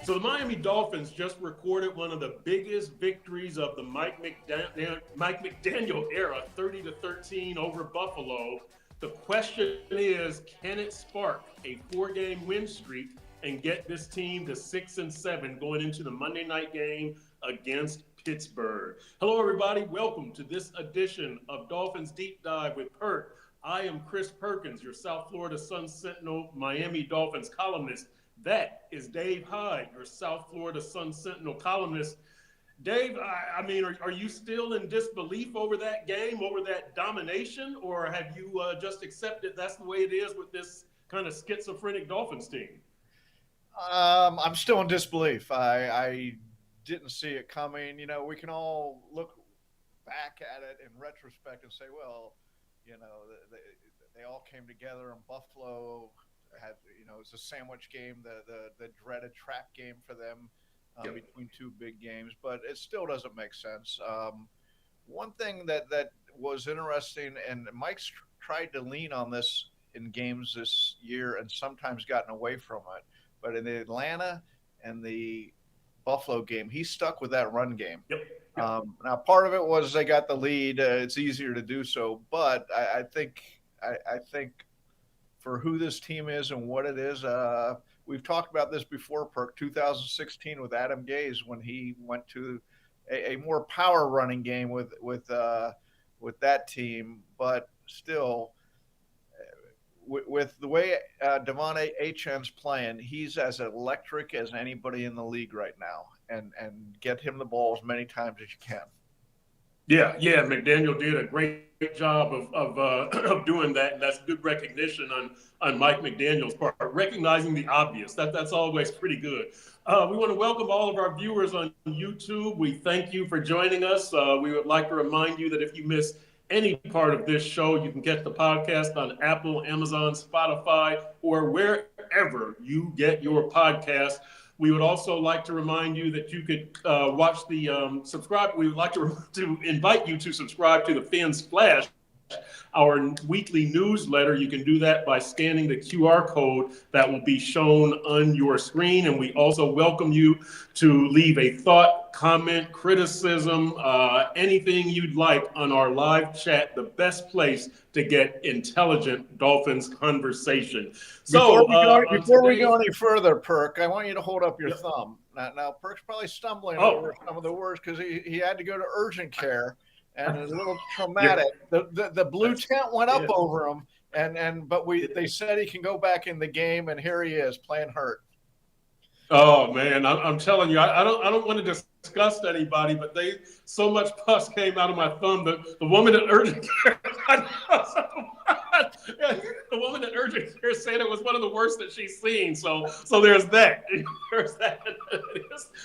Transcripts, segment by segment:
So the Miami Dolphins just recorded one of the biggest victories of the Mike McDaniel era, 30-13 over Buffalo. The question is, can it spark a four-game win streak and get this team to 6-7 going into the Monday night game against Pittsburgh? Hello, everybody. Welcome to this edition of Dolphins Deep Dive with Perk. I am Chris Perkins, your South Florida Sun Sentinel Miami Dolphins columnist. That is Dave Hyde, your South Florida Sun Sentinel columnist. Dave, are you still in disbelief over that game, over that domination, or have you just accepted that's the way it is with this kind of schizophrenic Dolphins team? I'm still in disbelief. I didn't see it coming. You know, we can all look back at it in retrospect and say, well, you know, they all came together in Buffalo. It's a sandwich game, the dreaded trap game for them between two big games, but it still doesn't make sense. One thing that was interesting, and Mike's tried to lean on this in games this year and sometimes gotten away from it, but in the Atlanta and the Buffalo game, he stuck with that run game. Yep. Now, part of it was they got the lead. It's easier to do so, but I think for who this team is and what it is. We've talked about this before, Perk, 2016 with Adam Gase when he went to a more power running game with that team. But still, with the way Devon Achane's playing, he's as electric as anybody in the league right now. And get him the ball as many times as you can. Yeah, McDaniel did a great job of doing that, and that's good recognition on Mike McDaniel's part, recognizing the obvious. That's always pretty good. We want to welcome all of our viewers on YouTube. We thank you for joining us. We would like to remind you that if you miss any part of this show, you can get the podcast on Apple, Amazon, Spotify, or wherever you get your podcast. We would also like to remind you that you could watch the subscribe. We would like to invite you to subscribe to the Fins Flash, our weekly newsletter. You can do that by scanning the QR code that will be shown on your screen. And we also welcome you to leave a thought, comment, criticism, anything you'd like on our live chat, the best place to get intelligent Dolphins conversation. So before we go any further, Perk, I want you to hold up your thumb. Now, Perk's probably stumbling over some of the words because he had to go to urgent care. And it's a little traumatic. The blue tent went up over him, but they said he can go back in the game, and here he is playing hurt. Oh man, I'm telling you, I don't want to disgust anybody, but so much pus came out of my thumb. The woman at urgent care, the woman at urgent care said it was one of the worst that she's seen. So there's that. There's that.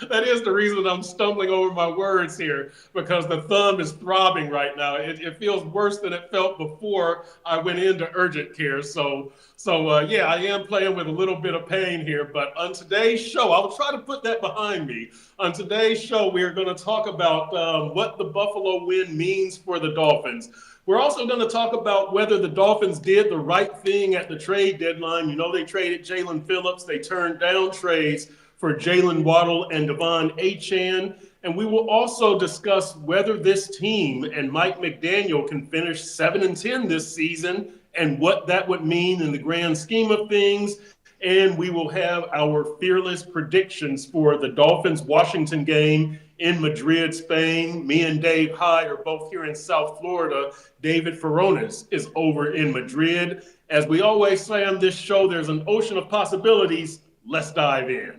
That is the reason I'm stumbling over my words here, because the thumb is throbbing right now. It feels worse than it felt before I went into urgent care. So I am playing with a little bit of pain here. But on today's show, I'll try to put that behind me. On today's show, we are going to talk about what the Buffalo win means for the Dolphins. We're also going to talk about whether the Dolphins did the right thing at the trade deadline. You know, they traded Jalen Phillips. They turned down trades for Jalen Waddle and Devon Achane. And we will also discuss whether this team and Mike McDaniel can finish 7-10 this season and what that would mean in the grand scheme of things. And we will have our fearless predictions for the Dolphins-Washington game in Madrid, Spain. Me and Dave Hyde are both here in South Florida. David Feronis is over in Madrid. As we always say on this show, there's an ocean of possibilities. Let's dive in.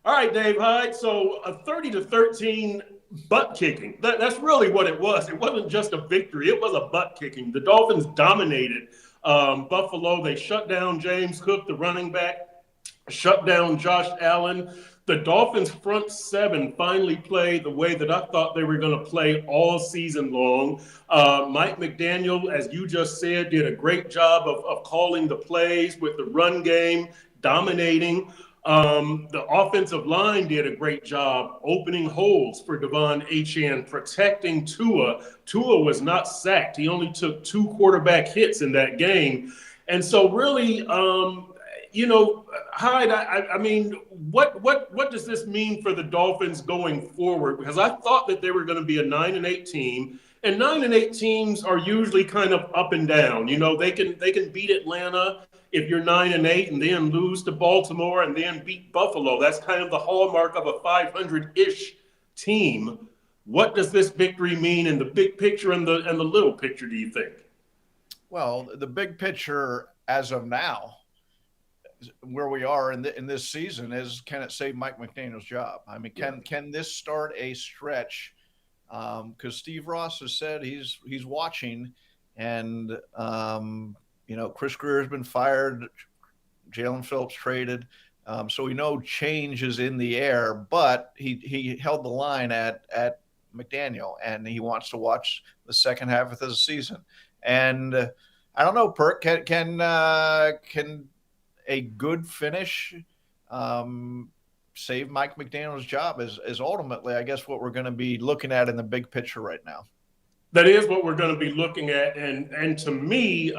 All right, Dave Hyde. So a 30-13 butt kicking. That's really what it was. It wasn't just a victory. It was a butt kicking. The Dolphins dominated Buffalo. They shut down James Cook, the running back, shut down Josh Allen. The Dolphins front seven finally played the way that I thought they were going to play all season long. Mike McDaniel, as you just said, did a great job of calling the plays with the run game, dominating. The offensive line did a great job opening holes for Devon Achane, protecting Tua. Tua was not sacked. He only took 2 quarterback hits in that game. And so really, Hyde, I mean, what does this mean for the Dolphins going forward? Because I thought that they were going to be a 9-8 team, and 9-8 teams are usually kind of up and down. They can beat Atlanta if you're 9-8, and then lose to Baltimore, and then beat Buffalo. That's kind of the hallmark of a 500-ish team. What does this victory mean in the big picture and the little picture, do you think? Well, the big picture as of now, where we are in this season, is can it save Mike McDaniel's job? I mean, can this start a stretch? Because Steve Ross has said he's watching, and Chris Grier has been fired, Jalen Phillips traded, so we know change is in the air. But he held the line at McDaniel, and he wants to watch the second half of the season. And I don't know, Perk, can a good finish save Mike McDaniel's job is ultimately, I guess, what we're going to be looking at in the big picture right now. That is what we're going to be looking at, and to me,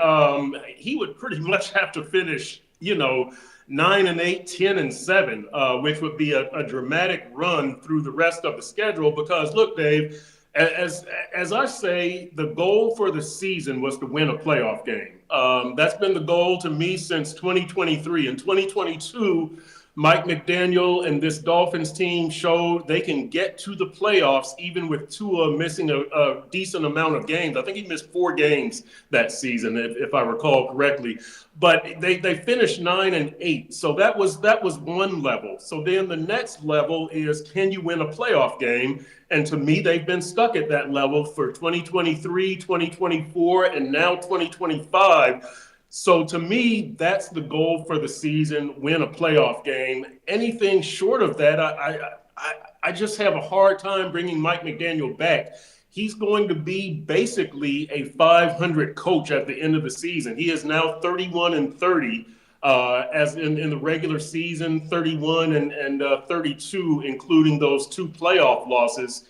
he would pretty much have to finish, 9-8, 10-7, which would be a dramatic run through the rest of the schedule. Because look, Dave, as I say, the goal for the season was to win a playoff game. That's been the goal to me since 2023. In 2022, Mike McDaniel and this Dolphins team showed they can get to the playoffs even with Tua missing a decent amount of games. I think he missed 4 games that season, if I recall correctly. But they finished 9-8, so that was one level. So then the next level is, can you win a playoff game? And to me, they've been stuck at that level for 2023, 2024, and now 2025. So to me, that's the goal for the season: win a playoff game. Anything short of that, I just have a hard time bringing Mike McDaniel back. He's going to be basically a 500 coach at the end of the season. He is now 31-30, as in the regular season, 31 and 32, including those 2 playoff losses.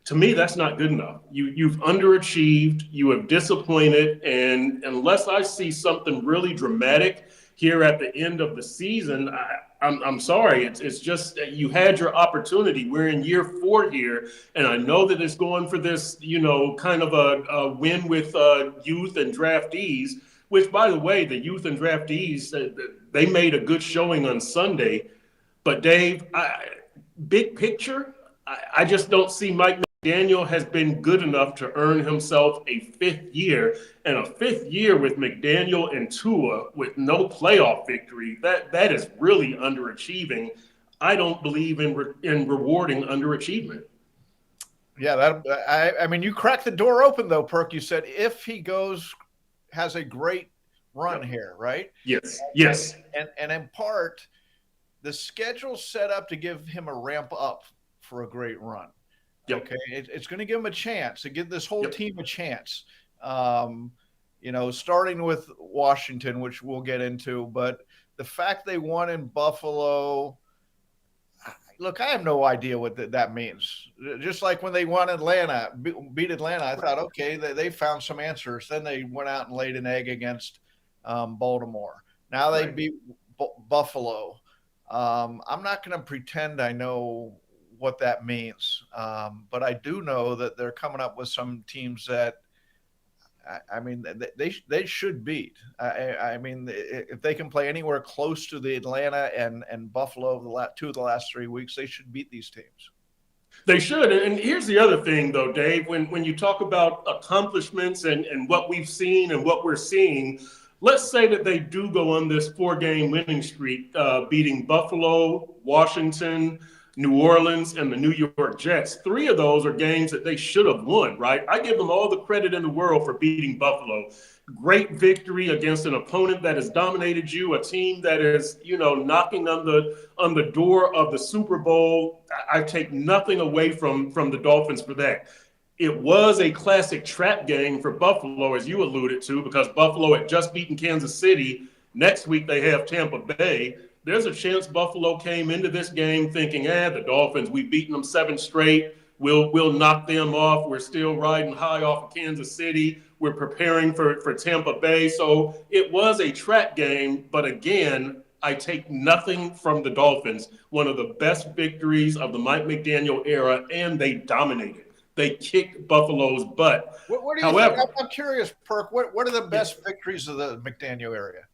To me, that's not good enough. You've underachieved, you have disappointed, and unless I see something really dramatic here at the end of the season, I'm sorry. It's just, you had your opportunity. We're in year 4 here, and I know that it's going for this, kind of a win with youth and draftees. Which, by the way, the youth and draftees, they made a good showing on Sunday. But Dave, big picture, I just don't see Mike McDaniel has been good enough to earn himself a 5th year, and a 5th year with McDaniel and Tua with no playoff victory. That is really underachieving. I don't believe in rewarding underachievement. Yeah, I mean, you cracked the door open though, Perk. You said if he has a great run here, right? Yes. And in part, the schedule's set up to give him a ramp up for a great run. Yep. Okay, it's going to give him a chance, to give this whole team a chance. Starting with Washington, which we'll get into, but the fact they won in Buffalo, look, I have no idea what that means. Just like when they won Atlanta, beat Atlanta, I thought, okay, they found some answers. Then they went out and laid an egg against Baltimore. Now they beat Buffalo. I'm not going to pretend I know what that means. But I do know that they're coming up with some teams that, I mean, they should beat. I mean, if they can play anywhere close to the Atlanta and Buffalo 2 of the last 3 weeks, they should beat these teams. They should. And here's the other thing, though, Dave, when you talk about accomplishments and what we've seen and what we're seeing, let's say that they do go on this 4-game winning streak, beating Buffalo, Washington, New Orleans, and the New York Jets. 3 of those are games that they should have won, right? I give them all the credit in the world for beating Buffalo. Great victory against an opponent that has dominated you, a team that is, knocking on the door of the Super Bowl. I take nothing away from the Dolphins for that. It was a classic trap game for Buffalo, as you alluded to, because Buffalo had just beaten Kansas City. Next week they have Tampa Bay. There's a chance Buffalo came into this game thinking, the Dolphins, we've beaten them 7 straight. We'll knock them off. We're still riding high off of Kansas City. We're preparing for Tampa Bay. So it was a trap game. But again, I take nothing from the Dolphins. One of the best victories of the Mike McDaniel era, and they dominated. They kicked Buffalo's butt. What do you think? However, I'm curious, Perk. What are the best victories of the McDaniel era?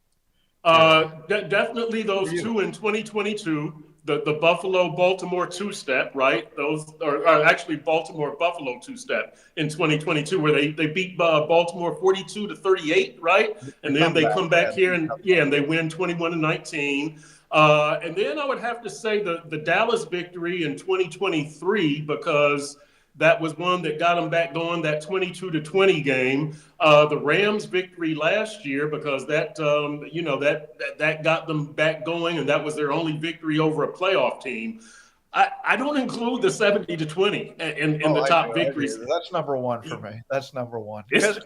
Definitely For those you? two in 2022. The Buffalo Baltimore two step, right? Those are actually Baltimore Buffalo two step in 2022, where they beat Baltimore 42-38, right? The And then they comeback. come back here Yeah. and and they win 21-19. And then I would have to say the Dallas victory in 2023, because that was one that got them back going, that 22-20 game. The Rams victory last year, because that that got them back going, and that was their only victory over a playoff team. I don't include the 70-20 in the I top do. I victories. do. That's number one for me. That's number one It's because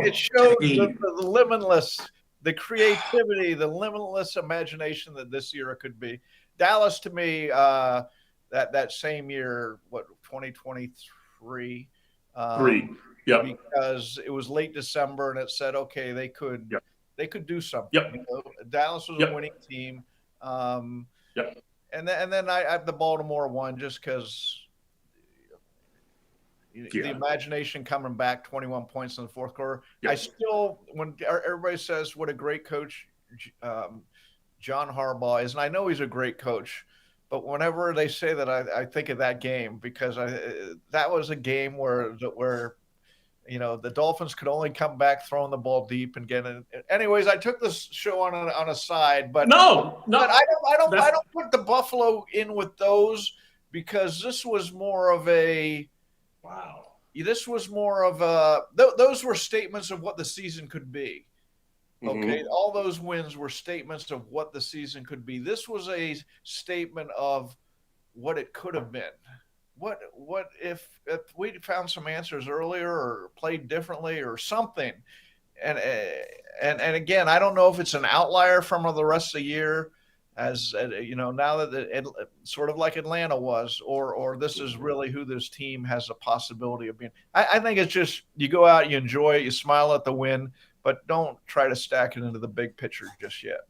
it showed Dave. the limitless, the creativity, the limitless imagination that this era could be. Dallas, to me, that same year, 2023, Three. Yep. because it was late December and it said, okay, they could do something. Yep. You know, Dallas was a winning team. Yep. And then I have the Baltimore one just because the imagination coming back, 21 points in the fourth quarter. Yep. I still, when everybody says what a great coach John Harbaugh is, and I know he's a great coach, but whenever they say that, I think of that game, because that was a game where the Dolphins could only come back throwing the ball deep and get it. Anyways, I took this show on a side, but but I don't put the Buffalo in with those, because this was more of a wow. This was more of a those were statements of what the season could be. Okay, all those wins were statements of what the season could be. This was a statement of what it could have been. What if we found some answers earlier, or played differently, or something? And again, I don't know if it's an outlier from the rest of the year, as now that it sort of like Atlanta was, or this is really who this team has a possibility of being. I think it's just, you go out, you enjoy it, you smile at the win, but don't try to stack it into the big picture just yet.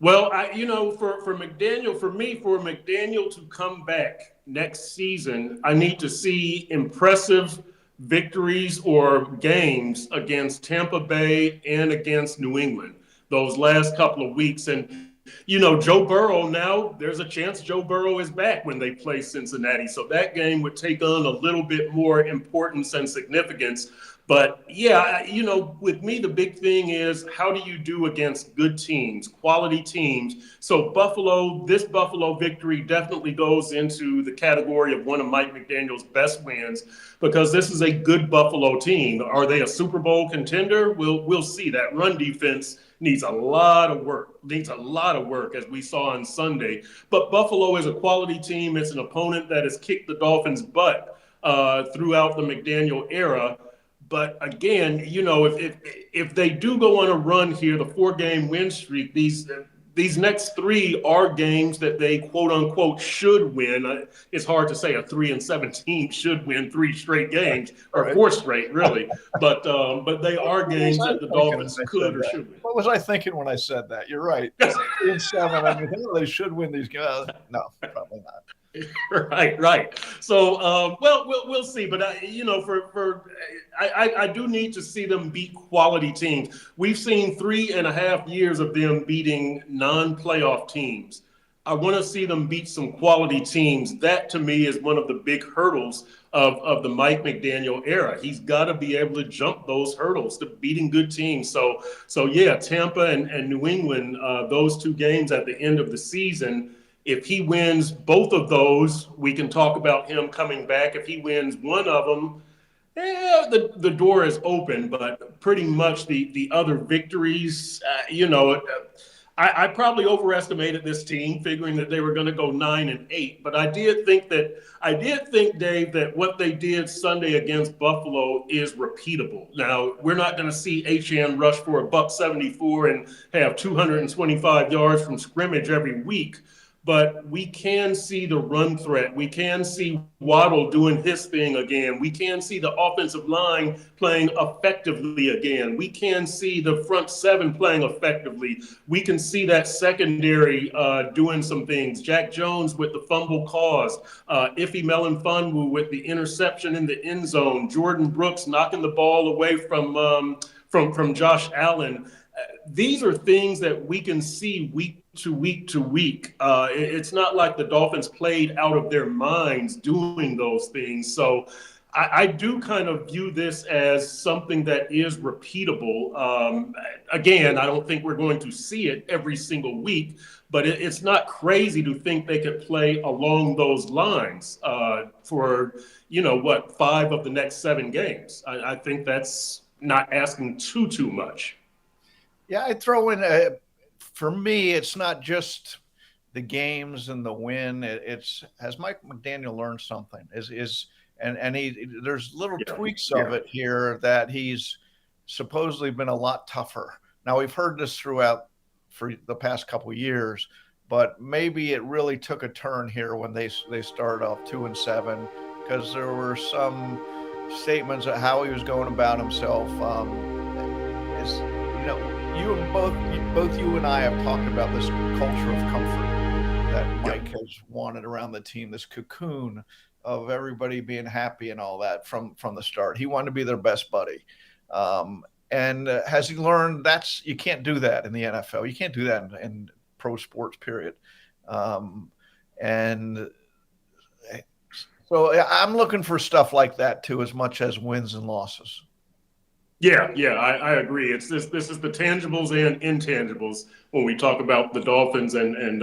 Well, for McDaniel, for McDaniel to come back next season, I need to see impressive victories or games against Tampa Bay and against New England those last couple of weeks. And, Joe Burrow, now there's a chance Joe Burrow is back when they play Cincinnati. So that game would take on a little bit more importance and significance. But yeah, with me, the big thing is, how do you do against good teams, quality teams? So this Buffalo victory definitely goes into the category of one of Mike McDaniel's best wins, because this is a good Buffalo team. Are they a Super Bowl contender? We'll see. That run defense needs a lot of work, as we saw on Sunday. But Buffalo is a quality team. It's an opponent that has kicked the Dolphins' butt throughout the McDaniel era. But again, if they do go on a run here, the 4-game win streak, these next 3 are games that they quote unquote should win. It's hard to say a 3-17 should win 3 straight games, or 4 straight, really. But they are games that the Dolphins could or should win. What was I thinking when I said that? You're right. 3-7. I mean, they should win these games. No, probably not. Right. So, we'll see. But I do need to see them beat quality teams. We've seen 3.5 years of them beating non-playoff teams. I want to see them beat some quality teams. That, to me, is one of the big hurdles of the Mike McDaniel era. He's got to be able to jump those hurdles to beating good teams. So yeah, Tampa and New England, those 2 games at the end of the season. If he wins both of those, we can talk about him coming back. If he wins one of them, the door is open. But pretty much the other victories, I probably overestimated this team, figuring that they were going to go 9-8. But I did think, Dave, that what they did Sunday against Buffalo is repeatable. Now, we're not going to see Achane rush for $174 and have 225 yards from scrimmage every week. but we can see the run threat. We can see Waddle doing his thing again. We can see the offensive line playing effectively again. We can see the front seven playing effectively. We can see that secondary doing some things. Jack Jones with the fumble caused, Ife Melanfonwu with the interception in the end zone, Jordan Brooks knocking the ball away from Josh Allen. These are things that we can see week to week to week. It's not like the Dolphins played out of their minds doing those things. So I do kind of view this as something that is repeatable. Again, I don't think we're going to see it every single week, but it's not crazy to think they could play along those lines for, 5 of the next 7 games. I think that's not asking too much. Yeah, I throw in for me, it's not just the games and the win. It's has Mike McDaniel learned something? And there's little tweaks of it here that he's supposedly been a lot tougher. Now we've heard this throughout for the past couple of years, but maybe it really took a turn here when they started off 2-7 because there were some statements of how he was going about himself. Both you and I have talked about this culture of comfort that Mike has wanted around the team, this cocoon of everybody being happy and all that from the start. He wanted to be their best buddy. And has he learned you can't do that in the NFL. You can't do that in pro sports, period. And so I'm looking for stuff like that too, as much as wins and losses. Yeah, I agree. This is the tangibles and intangibles when we talk about the Dolphins and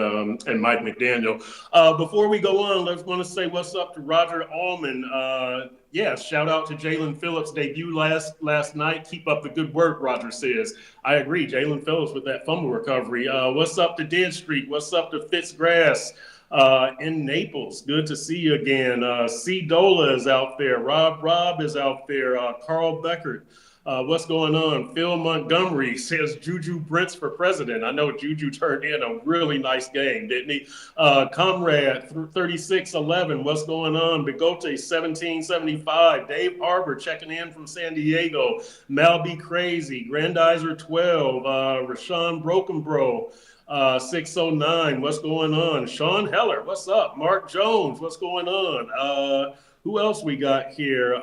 Mike McDaniel. Before we go on, let's want to say what's up to Roger Allman. Shout out to Jalen Phillips' debut last night. Keep up the good work, Roger says. I agree, Jalen Phillips with that fumble recovery. What's up to Dead Street? What's up to Fitzgrass? In Naples, good to see you again. C. Dola is out there. Rob is out there. Carl Beckert. What's going on? Phil Montgomery says Juju Brents for president. I know Juju turned in a really nice game, didn't he? Comrade 3611, what's going on? Bigote 1775. Dave Arbor checking in from San Diego. Mal B Crazy. Grandizer 12. Rashawn Broken Bro. 609, what's going on? Sean Heller, what's up? Mark Jones, what's going on? Who else we got here?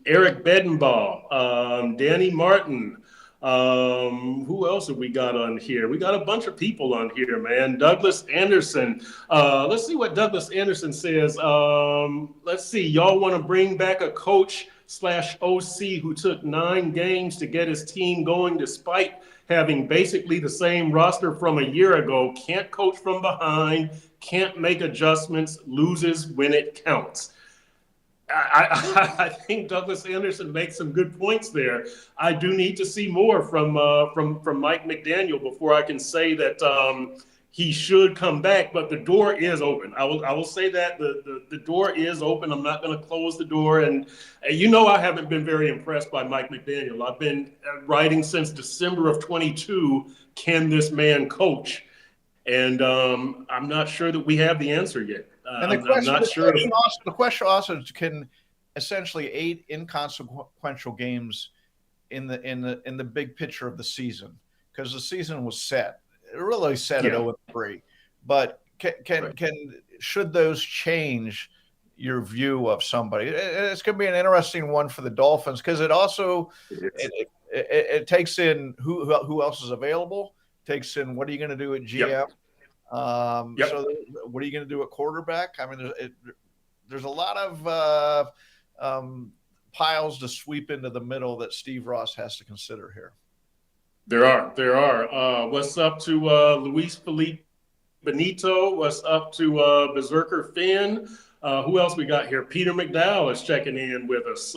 Eric Bedenbaugh, Danny Martin. Who else have we got on here? We got a bunch of people on here, man. Douglas Anderson. Let's see what Douglas Anderson says. Let's see. Y'all want to bring back a coach/OC who took 9 games to get his team going despite having basically the same roster from a year ago, can't coach from behind, can't make adjustments, loses when it counts. I think Douglas Anderson makes some good points there. I do need to see more from Mike McDaniel before I can say that he should come back. But the door is open. I will say that the door is open. I'm not going to close the door. And I haven't been very impressed by Mike McDaniel. I've been writing since December of 22. Can this man coach? And I'm not sure that we have the answer yet. And the question also is, can essentially 8 inconsequential games in the big picture of the season, because the season was set. It really set at 0-3. But should those change your view of somebody? It's going to be an interesting one for the Dolphins, because it also it takes in who else is available, takes in what are you going to do at GM. Yep. So what are you going to do at quarterback? I mean, there's a lot of piles to sweep into the middle that Steve Ross has to consider here. There are. What's up to Luis Felipe Benito? What's up to Berserker Finn? Who else we got here? Peter McDowell is checking in with us.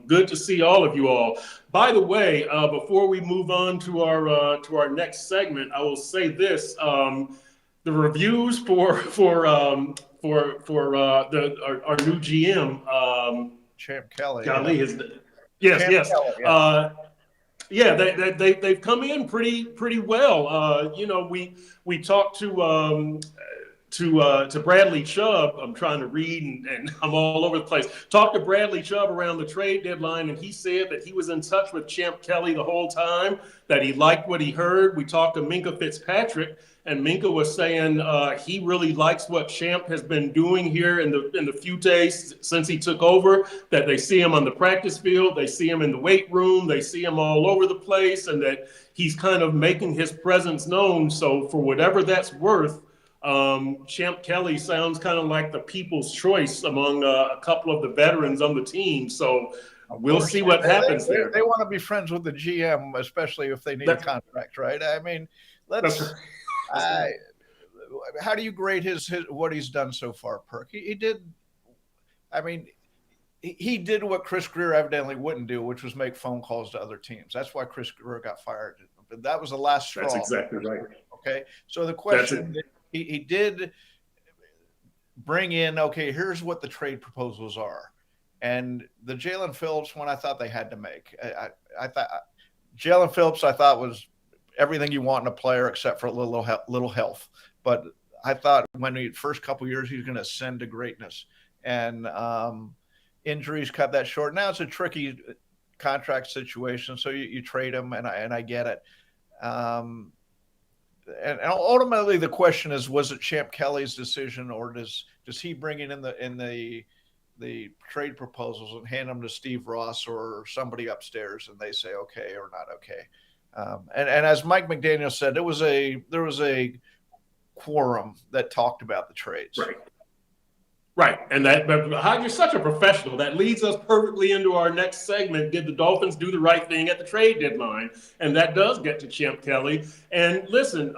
Good to see all of you all. By the way, before we move on to our next segment, I will say this. The reviews for our new GM, Champ Kelly. Golly, yes. Kelly, they've come in pretty well. We talked to to Bradley Chubb. I'm trying to read and I'm all over the place. Talked to Bradley Chubb around the trade deadline, and he said that he was in touch with Champ Kelly the whole time, that he liked what he heard. We talked to Minkah Fitzpatrick, and Minkah was saying he really likes what Champ has been doing here in the few days since he took over, that they see him on the practice field, they see him in the weight room, they see him all over the place, and that he's kind of making his presence known. So for whatever that's worth, Champ Kelly sounds kind of like the people's choice among a couple of the veterans on the team. So we'll see what happens there. They want to be friends with the GM, especially if they need a contract, right? I mean, how do you grade his what he's done so far, Perk? He did. I mean, he did what Chris Grier evidently wouldn't do, which was make phone calls to other teams. That's why Chris Grier got fired. But that was the last straw. That's exactly right. Okay, so the question. He did bring in, okay, here's what the trade proposals are. And the Jalen Phillips one, I thought they had to make. I thought Jalen Phillips, I thought, was everything you want in a player except for a little health. But I thought when the first couple of years, he's going to ascend to greatness. And injuries cut that short. Now it's a tricky contract situation, so you trade him, and I get it. And ultimately, the question is: was it Champ Kelly's decision, or does he bring it in the trade proposals and hand them to Steve Ross or somebody upstairs, and they say okay or not okay? And as Mike McDaniel said, there was a quorum that talked about the trades. Right. And but Hyde, you're such a professional. That leads us perfectly into our next segment. Did the Dolphins do the right thing at the trade deadline? And that does get to Champ Kelly. And listen,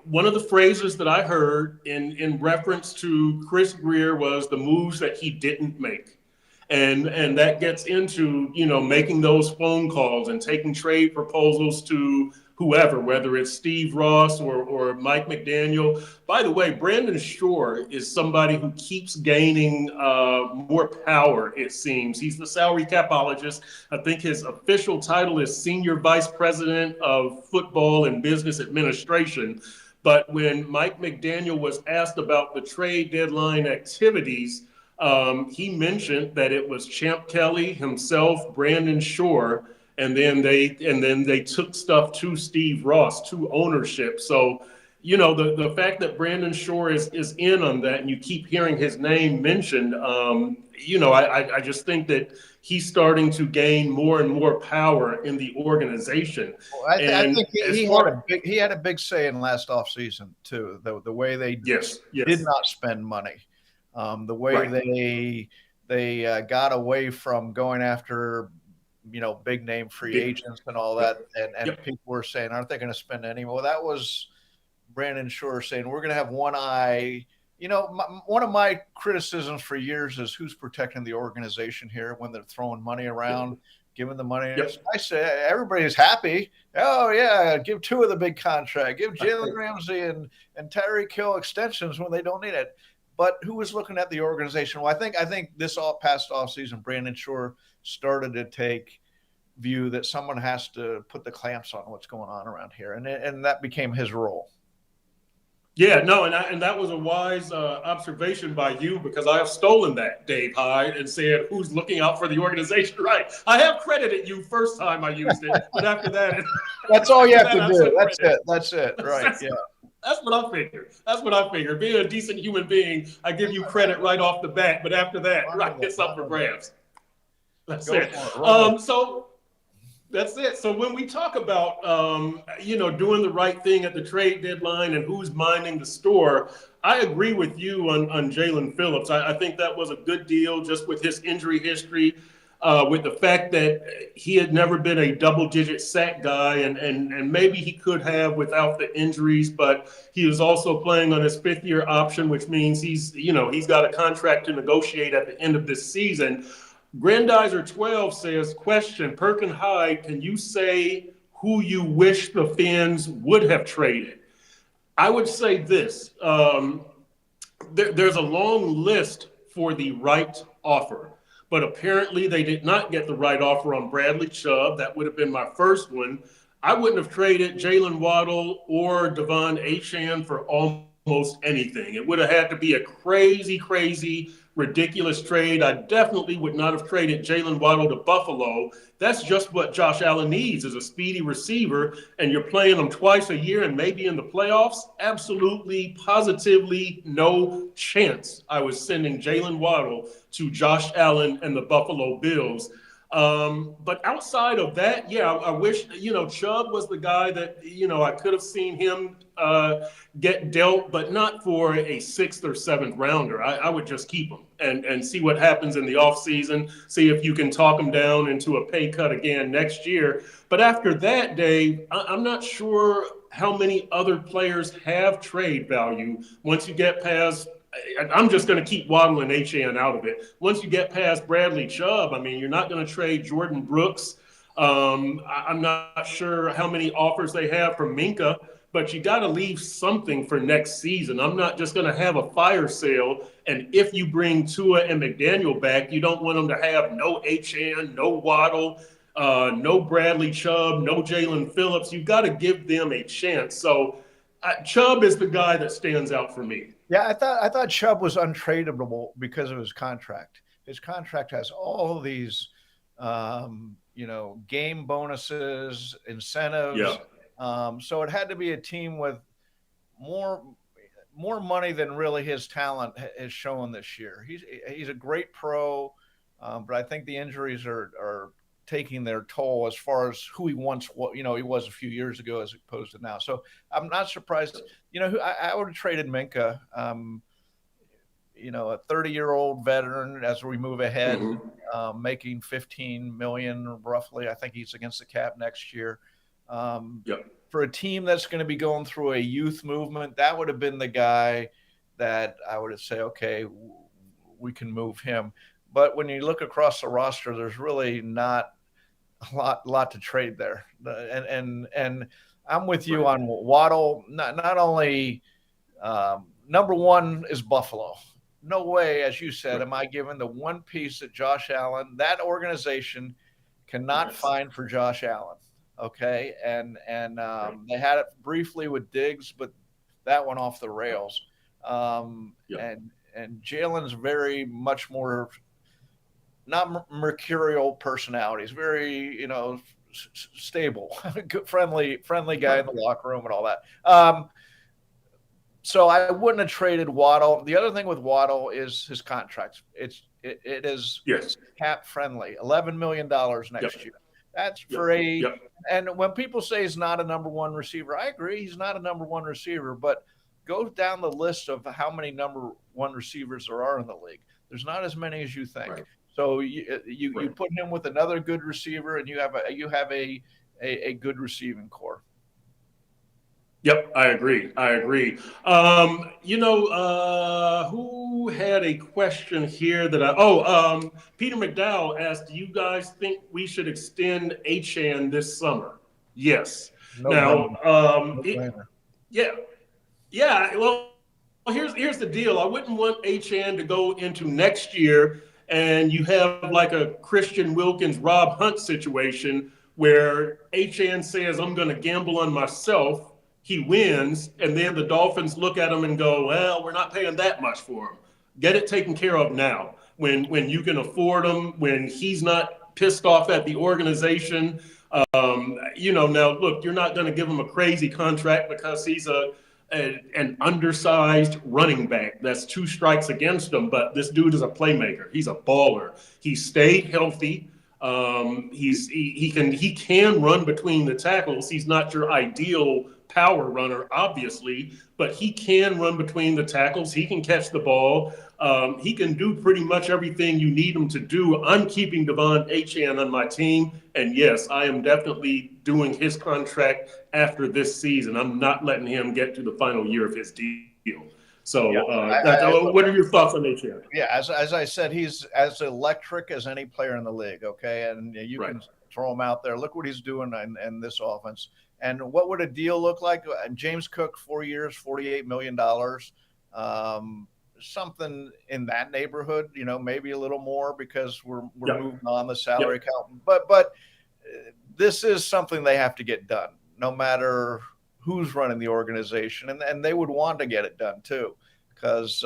one of the phrases that I heard in reference to Chris Grier was the moves that he didn't make. And that gets into, making those phone calls and taking trade proposals to whoever, whether it's Steve Ross or Mike McDaniel. By the way, Brandon Shore is somebody who keeps gaining more power, it seems. He's the salary capologist. I think his official title is Senior Vice President of Football and Business Administration. But when Mike McDaniel was asked about the trade deadline activities, he mentioned that it was Champ Kelly, himself, Brandon Shore, and then they took stuff to Steve Ross, to ownership. So, the fact that Brandon Shore is in on that, and you keep hearing his name mentioned, I just think that he's starting to gain more and more power in the organization. Well, I think he had a big say in last offseason too. The way they did not spend money, the way they got away from going after big name free agents and all that. And people were saying, aren't they going to spend any more? Well, that was Brandon Shore saying, we're going to have one eye. One of my criticisms for years is who's protecting the organization here when they're throwing money around, giving the money. I say everybody's happy. Oh, yeah, give two of the big contract. Give Jalen Ramsey and Tyreek Hill extensions when they don't need it. But who was looking at the organization? Well, I think this past offseason, Brandon Shore started to take view that someone has to put the clamps on what's going on around here, and that became his role. Yeah, no, and that was a wise observation by you, because I have stolen that, Dave Hyde, and said who's looking out for the organization. Right, I have credited you first time I used it, but after that, that's all you have to do. That's it. Right? Yeah. That's what I figured. Being a decent human being, I give you credit right off the bat, but after that, it's up for grabs. That's it. So that's it. So when we talk about, doing the right thing at the trade deadline and who's minding the store, I agree with you on Jalen Phillips. I think that was a good deal, just with his injury history, with the fact that he had never been a double-digit sack guy, and maybe he could have without the injuries, but he was also playing on his fifth-year option, which means he's got a contract to negotiate at the end of this season. Grandizer 12 says, question, Perkins Hyde, can you say who you wish the Fins would have traded? I would say this. There's a long list for the right offer, but apparently they did not get the right offer on Bradley Chubb. That would have been my first one. I wouldn't have traded Jalen Waddle or Devon Achane for almost almost anything. It would have had to be a crazy, crazy, ridiculous trade. I definitely would not have traded Jalen Waddle to Buffalo. That's just what Josh Allen needs is a speedy receiver, and you're playing him twice a year and maybe in the playoffs. Absolutely, positively, no chance I was sending Jalen Waddle to Josh Allen and the Buffalo Bills. But outside of that, yeah, I wish, Chubb was the guy that, I could have seen him get dealt, but not for a sixth or seventh rounder. I would just keep him and see what happens in the offseason, see if you can talk him down into a pay cut again next year. But after that, Dave, I'm not sure how many other players have trade value once you get past. I'm just going to keep Waddle and Achane out of it. Once you get past Bradley Chubb, I mean, you're not going to trade Jordan Brooks. I'm not sure how many offers they have for Minka, but you got to leave something for next season. I'm not just going to have a fire sale. And if you bring Tua and McDaniel back, you don't want them to have no Achane, no Waddle, no Bradley Chubb, no Jalen Phillips. You've got to give them a chance. So Chubb is the guy that stands out for me. Yeah, I thought Chubb was untradeable because of his contract. His contract has all these, game bonuses, incentives. Yeah. So it had to be a team with more money than really his talent has shown this year. He's a great pro, but I think the injuries are taking their toll as far as who he once he was a few years ago as opposed to now. So I'm not surprised. I would have traded Minka, a 30-year-old veteran as we move ahead, making $15 million roughly. I think he's against the cap next year. Yep. For a team that's going to be going through a youth movement, that would have been the guy that I would have said, okay, we can move him. But when you look across the roster, there's really not a lot to trade there. And I'm with you on Waddle. Not only number one is Buffalo. No way, as you said, am I giving the one piece that Josh Allen, that organization cannot find for Josh Allen. Okay. And they had it briefly with Diggs, but that went off the rails. And Jalen's very much more not mercurial personalities, very, stable, good, friendly guy in the locker room and all that. So I wouldn't have traded Waddle. The other thing with Waddle is his contract. It is cap friendly, $11 million next year. That's for and when people say he's not a number one receiver, I agree. He's not a number one receiver, but go down the list of how many number one receivers there are in the league. There's not as many as you think. Right. So you put him with another good receiver, and you have a good receiving core. Yep, I agree. Who had a question here that Peter McDowell asked, do you guys think we should extend Achane this summer? Yes. Well, here's the deal. I wouldn't want Achane to go into next year and you have like a Christian Wilkins, Rob Hunt situation where Achane says, I'm going to gamble on myself. He wins, and then the Dolphins look at him and go, well, we're not paying that much for him. Get it taken care of now when you can afford him, when he's not pissed off at the organization. Now, look, you're not going to give him a crazy contract because he's an undersized running back. That's 2 strikes against him, but this dude is a playmaker. He's a baller. He stayed healthy. He can run between the tackles. He's not your ideal power runner, obviously, but he can run between the tackles. He can catch the ball. He can do pretty much everything you need him to do. I'm keeping Devon Achane on my team, and yes, I am definitely doing his contract after this season. I'm not letting him get to the final year of his deal. So, what are your thoughts on Achane? Yeah, as I said, he's as electric as any player in the league. Okay, and you can throw him out there. Look what he's doing in this offense. And what would a deal look like? James Cook, 4 years, $48 million, something in that neighborhood. Maybe a little more because we're moving on the salary count. But this is something they have to get done, no matter who's running the organization, and they would want to get it done too, because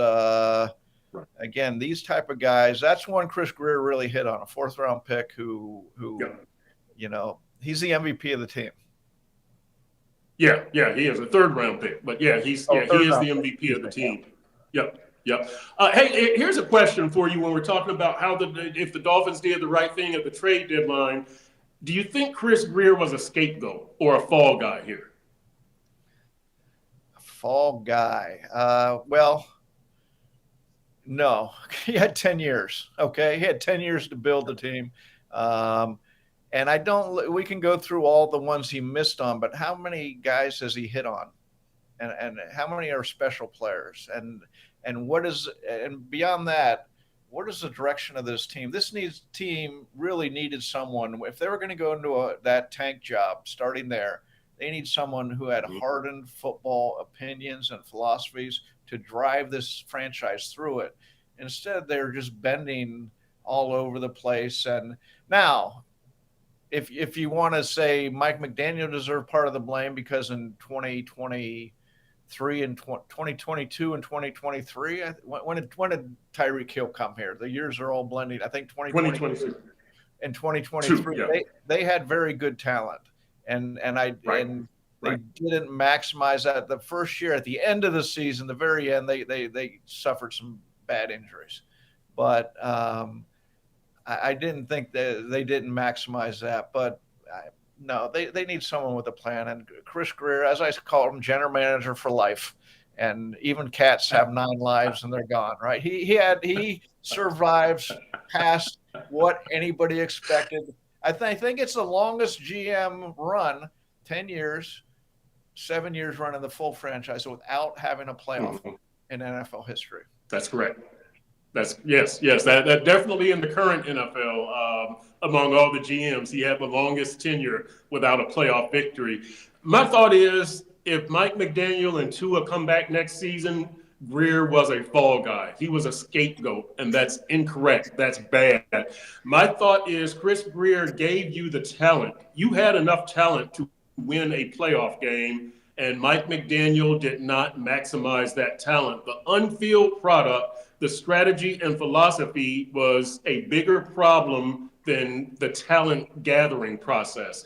Right. again, these type of guys, that's one Chris Grier really hit on, a 4th-round pick who he's the MVP of the team. Yeah, he is a 3rd-round pick, but he is the MVP of the team. Yep. Hey, here's a question for you when we're talking about if the Dolphins did the right thing at the trade deadline. Do you think Chris Grier was a scapegoat or a fall guy here? A fall guy. Well, no. He had 10 years. Okay, he had 10 years to build the team. And we can go through all the ones he missed on, but how many guys has he hit on? And how many are special players? And beyond that, what is the direction of this team? This team really needed someone. If they were going to go into that tank job, starting there, they need someone who had hardened football opinions and philosophies to drive this franchise through it. Instead, they're just bending all over the place. And now, if you want to say Mike McDaniel deserved part of the blame, because in 2023 and 2022 and 2023, when did Tyreek Hill come here? The years are all blending. I think 2022 and 2023, they had very good talent, and they didn't maximize that. The first year, at the end of the season, the very end, they suffered some bad injuries, but I didn't think that they didn't maximize that. But no, they need someone with a plan. And Chris Grier, as I call him, general manager for life. And even cats have 9 lives and they're gone, right? He survives past what anybody expected. I think it's the longest GM run, 10 years, 7 years running the full franchise without having a playoff in NFL history. That's correct. Yes. That definitely in the current NFL, among all the GMs, he had the longest tenure without a playoff victory. My thought is, if Mike McDaniel and Tua come back next season, Grier was a fall guy. He was a scapegoat, and that's incorrect. That's bad. My thought is, Chris Grier gave you the talent. You had enough talent to win a playoff game, and Mike McDaniel did not maximize that talent. The on-field product, the strategy and philosophy was a bigger problem than the talent gathering process.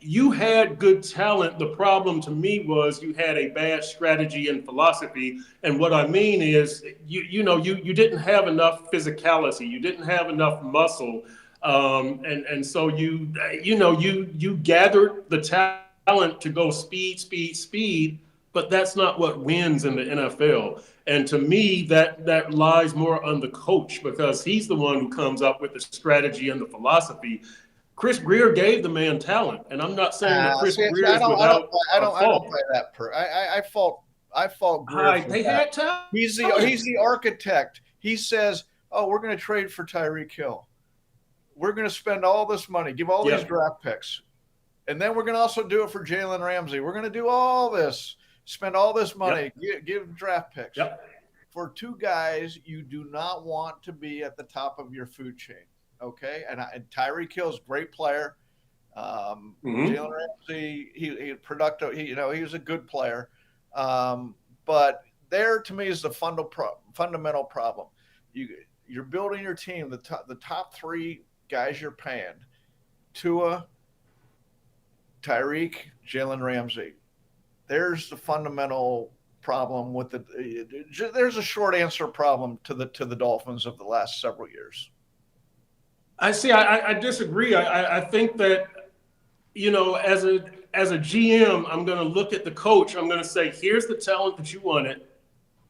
You had good talent. The problem to me was you had a bad strategy and philosophy. And what I mean is, you didn't have enough physicality. You didn't have enough muscle. And so you gathered the talent to go speed, but that's not what wins in the NFL. And to me, that lies more on the coach, because he's the one who comes up with the strategy and the philosophy. Chris Grier gave the man talent, and I'm not saying that Chris Grier is without I don't buy that. I fault Grier. Hyde, they had talent. He's the architect. He says, "Oh, we're going to trade for Tyreek Hill. We're going to spend all this money, give all these draft picks, and then we're going to also do it for Jalen Ramsey. We're going to do all this." Spend all this money, give draft picks. For 2 guys you do not want to be at the top of your food chain, okay? And Tyreek Hill's a great player. Jalen Ramsey, he productive. He was a good player. But there, to me, is the fundamental problem. You're building your team. The top 3 guys you're paying: Tua, Tyreek, Jalen Ramsey. There's the fundamental problem with there's a short answer problem to the Dolphins of the last several years. I see. I disagree. I think that, as a GM, I'm going to look at the coach. I'm going to say, here's the talent that you wanted.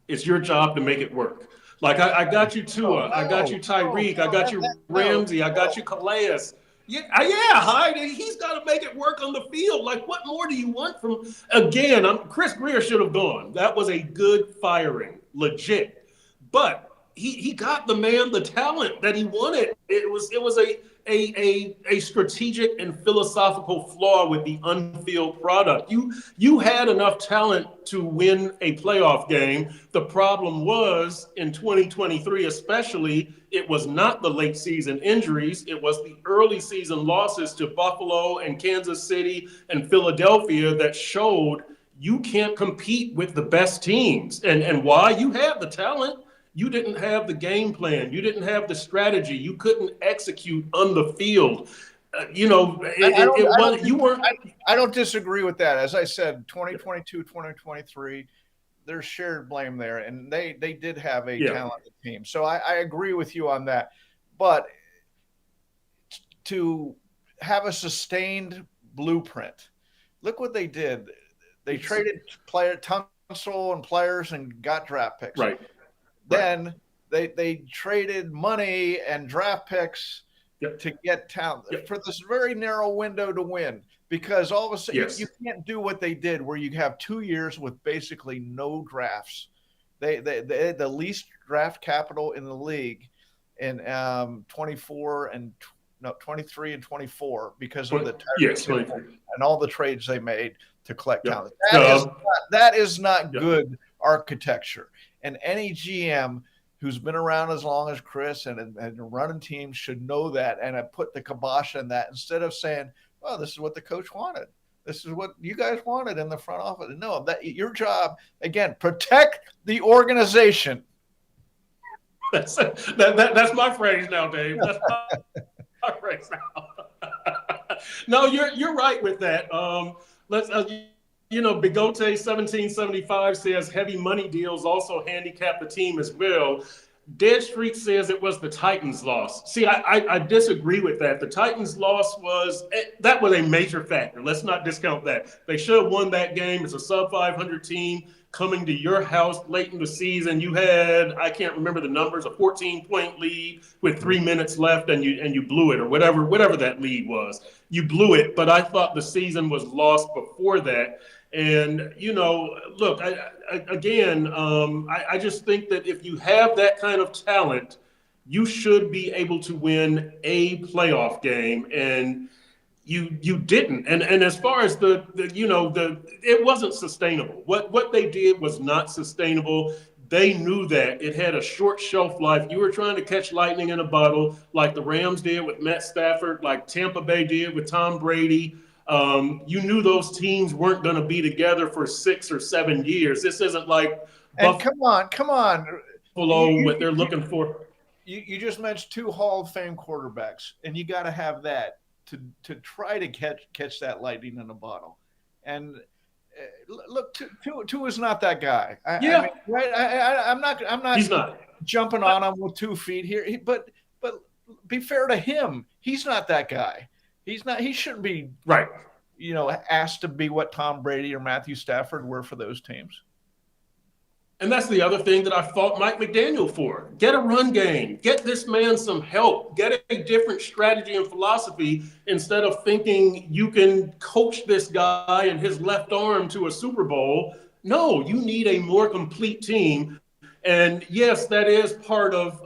It's your job to make it work. Like I got you Tua, I got you Tyreek, I got you Ramsey, I got you Calais. Yeah, Hyde. He's got to make it work on the field. Like, what more do you want from? Again, Chris Grier should have gone. That was a good firing, legit. But he got the man the talent that he wanted. It was a strategic and philosophical flaw with the on-field product. You had enough talent to win a playoff game. The problem was, in 2023 especially, it was not the late season injuries. It was the early season losses to Buffalo and Kansas City and Philadelphia that showed you can't compete with the best teams. And why? You have the talent. You didn't have the game plan. You didn't have the strategy. You couldn't execute on the field. It was you weren't. I don't disagree with that. As I said, 2022, 2023, there's shared blame there, and they did have a talented team. So I agree with you on that. But to have a sustained blueprint, look what they did. They traded Tunsil and players and got draft picks. Right. Then they traded money and draft picks to get talent for this very narrow window to win. Because all of a sudden you can't do what they did, where you have 2 years with basically no drafts. They had the least draft capital in the league in 23 and 24 because of the and all the trades they made to collect talent. That is not good architecture. And any GM who's been around as long as Chris and running teams should know that and have put the kibosh on that instead of saying, "Oh, this is what the coach wanted. This is what you guys wanted in the front office." No, that your job, again, protect the organization. That's my phrase now, Dave. That's my phrase now. No, you're right with that. Bigote 1775 says heavy money deals also handicap the team as well. Dead Street says it was the Titans' loss. See, I disagree with that. The Titans' loss was a major factor. Let's not discount that. They should have won that game. It's a sub-500 team coming to your house late in the season. You had, I can't remember the numbers, a 14-point lead with 3 minutes left, and you blew it, or whatever that lead was. You blew it, but I thought the season was lost before that. And, look, I just think that if you have that kind of talent, you should be able to win a playoff game. And you didn't. And as far as it wasn't sustainable. What they did was not sustainable. They knew that it had a short shelf life. You were trying to catch lightning in a bottle, like the Rams did with Matt Stafford, like Tampa Bay did with Tom Brady. You knew those teams weren't going to be together for 6 or 7 years. This isn't like come on, Buffalo, what they're looking for. You just mentioned 2 Hall of Fame quarterbacks, and you got to have that to try to catch that lightning in a bottle. And look, two is not that guy. I'm not. He's not jumping on him with 2 feet here. But be fair to him. He's not that guy. He's not. He shouldn't be right. Asked to be what Tom Brady or Matthew Stafford were for those teams. And that's the other thing that I fought Mike McDaniel for. Get a run game. Get this man some help. Get a different strategy and philosophy instead of thinking you can coach this guy and his left arm to a Super Bowl. No, you need a more complete team. And yes, that is part of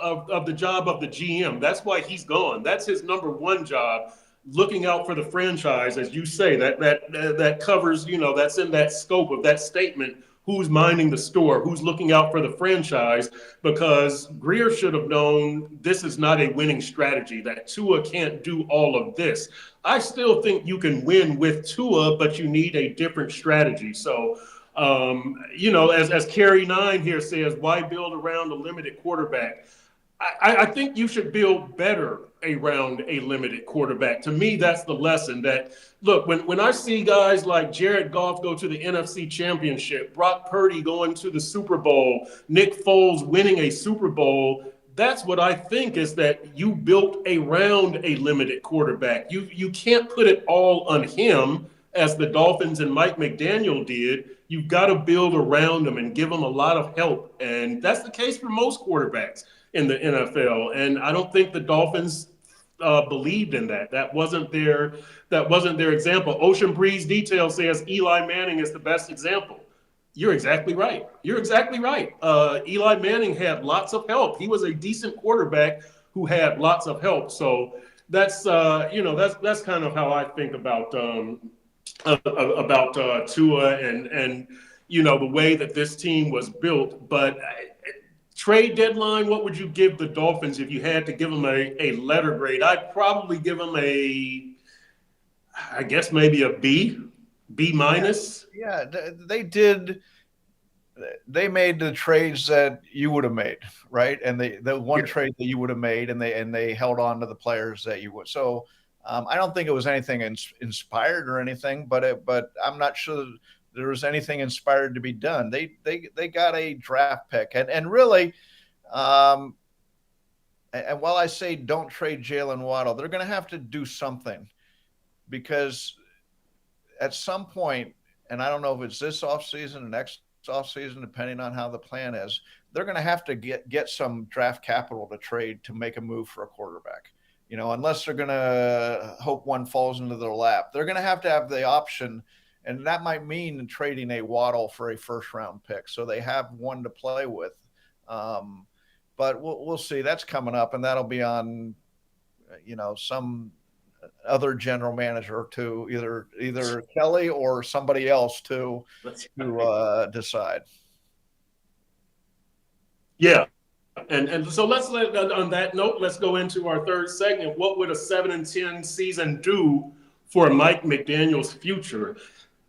the job of the GM. That's why he's gone. That's his number one job, looking out for the franchise, as you say. That covers, that's in that scope of that statement. Who's minding the store, who's looking out for the franchise, because Grier should have known this is not a winning strategy, that Tua can't do all of this. I still think you can win with Tua, but you need a different strategy. So, as Carrie 9 here says, why build around a limited quarterback? I think you should build better around a limited quarterback. To me, that's the lesson. That, look, when I see guys like Jared Goff go to the NFC Championship, Brock Purdy going to the Super Bowl, Nick Foles winning a Super Bowl, that's what I think, is that you built around a limited quarterback. You can't put it all on him, as the Dolphins and Mike McDaniel did. You've got to build around him and give him a lot of help. And that's the case for most quarterbacks in the NFL. And I don't think the Dolphins believed in that. That wasn't their example. Ocean Breeze Detail says Eli Manning is the best example. You're exactly right. Eli Manning had lots of help. He was a decent quarterback who had lots of help. So that's kind of how I think about Tua and the way that this team was built. But trade deadline, what would you give the Dolphins if you had to give them a letter grade? I'd probably give them maybe a B. B minus. Yeah, they did. They made the trades that you would have made, right? And the one Yeah. trade that you would have made, and they held on to the players that you would. So I don't think it was anything inspired or anything, but I'm not sure there was anything inspired to be done. They got a draft pick, and really, um, and while I say don't trade Jalen Waddle, they're going to have to do something because at some point, and I don't know if it's this offseason or next offseason, depending on how the plan is, they're going to have to get some draft capital to trade to make a move for a quarterback. Unless they're going to hope one falls into their lap, they're going to have the option, and that might mean trading a Waddle for a first round pick, so they have one to play with. But we'll see. That's coming up, and that'll be on, some other general manager to either Kelly or somebody else to decide. Yeah. And so on that note, let's go into our third segment. What would a 7-10 season do for Mike McDaniel's future?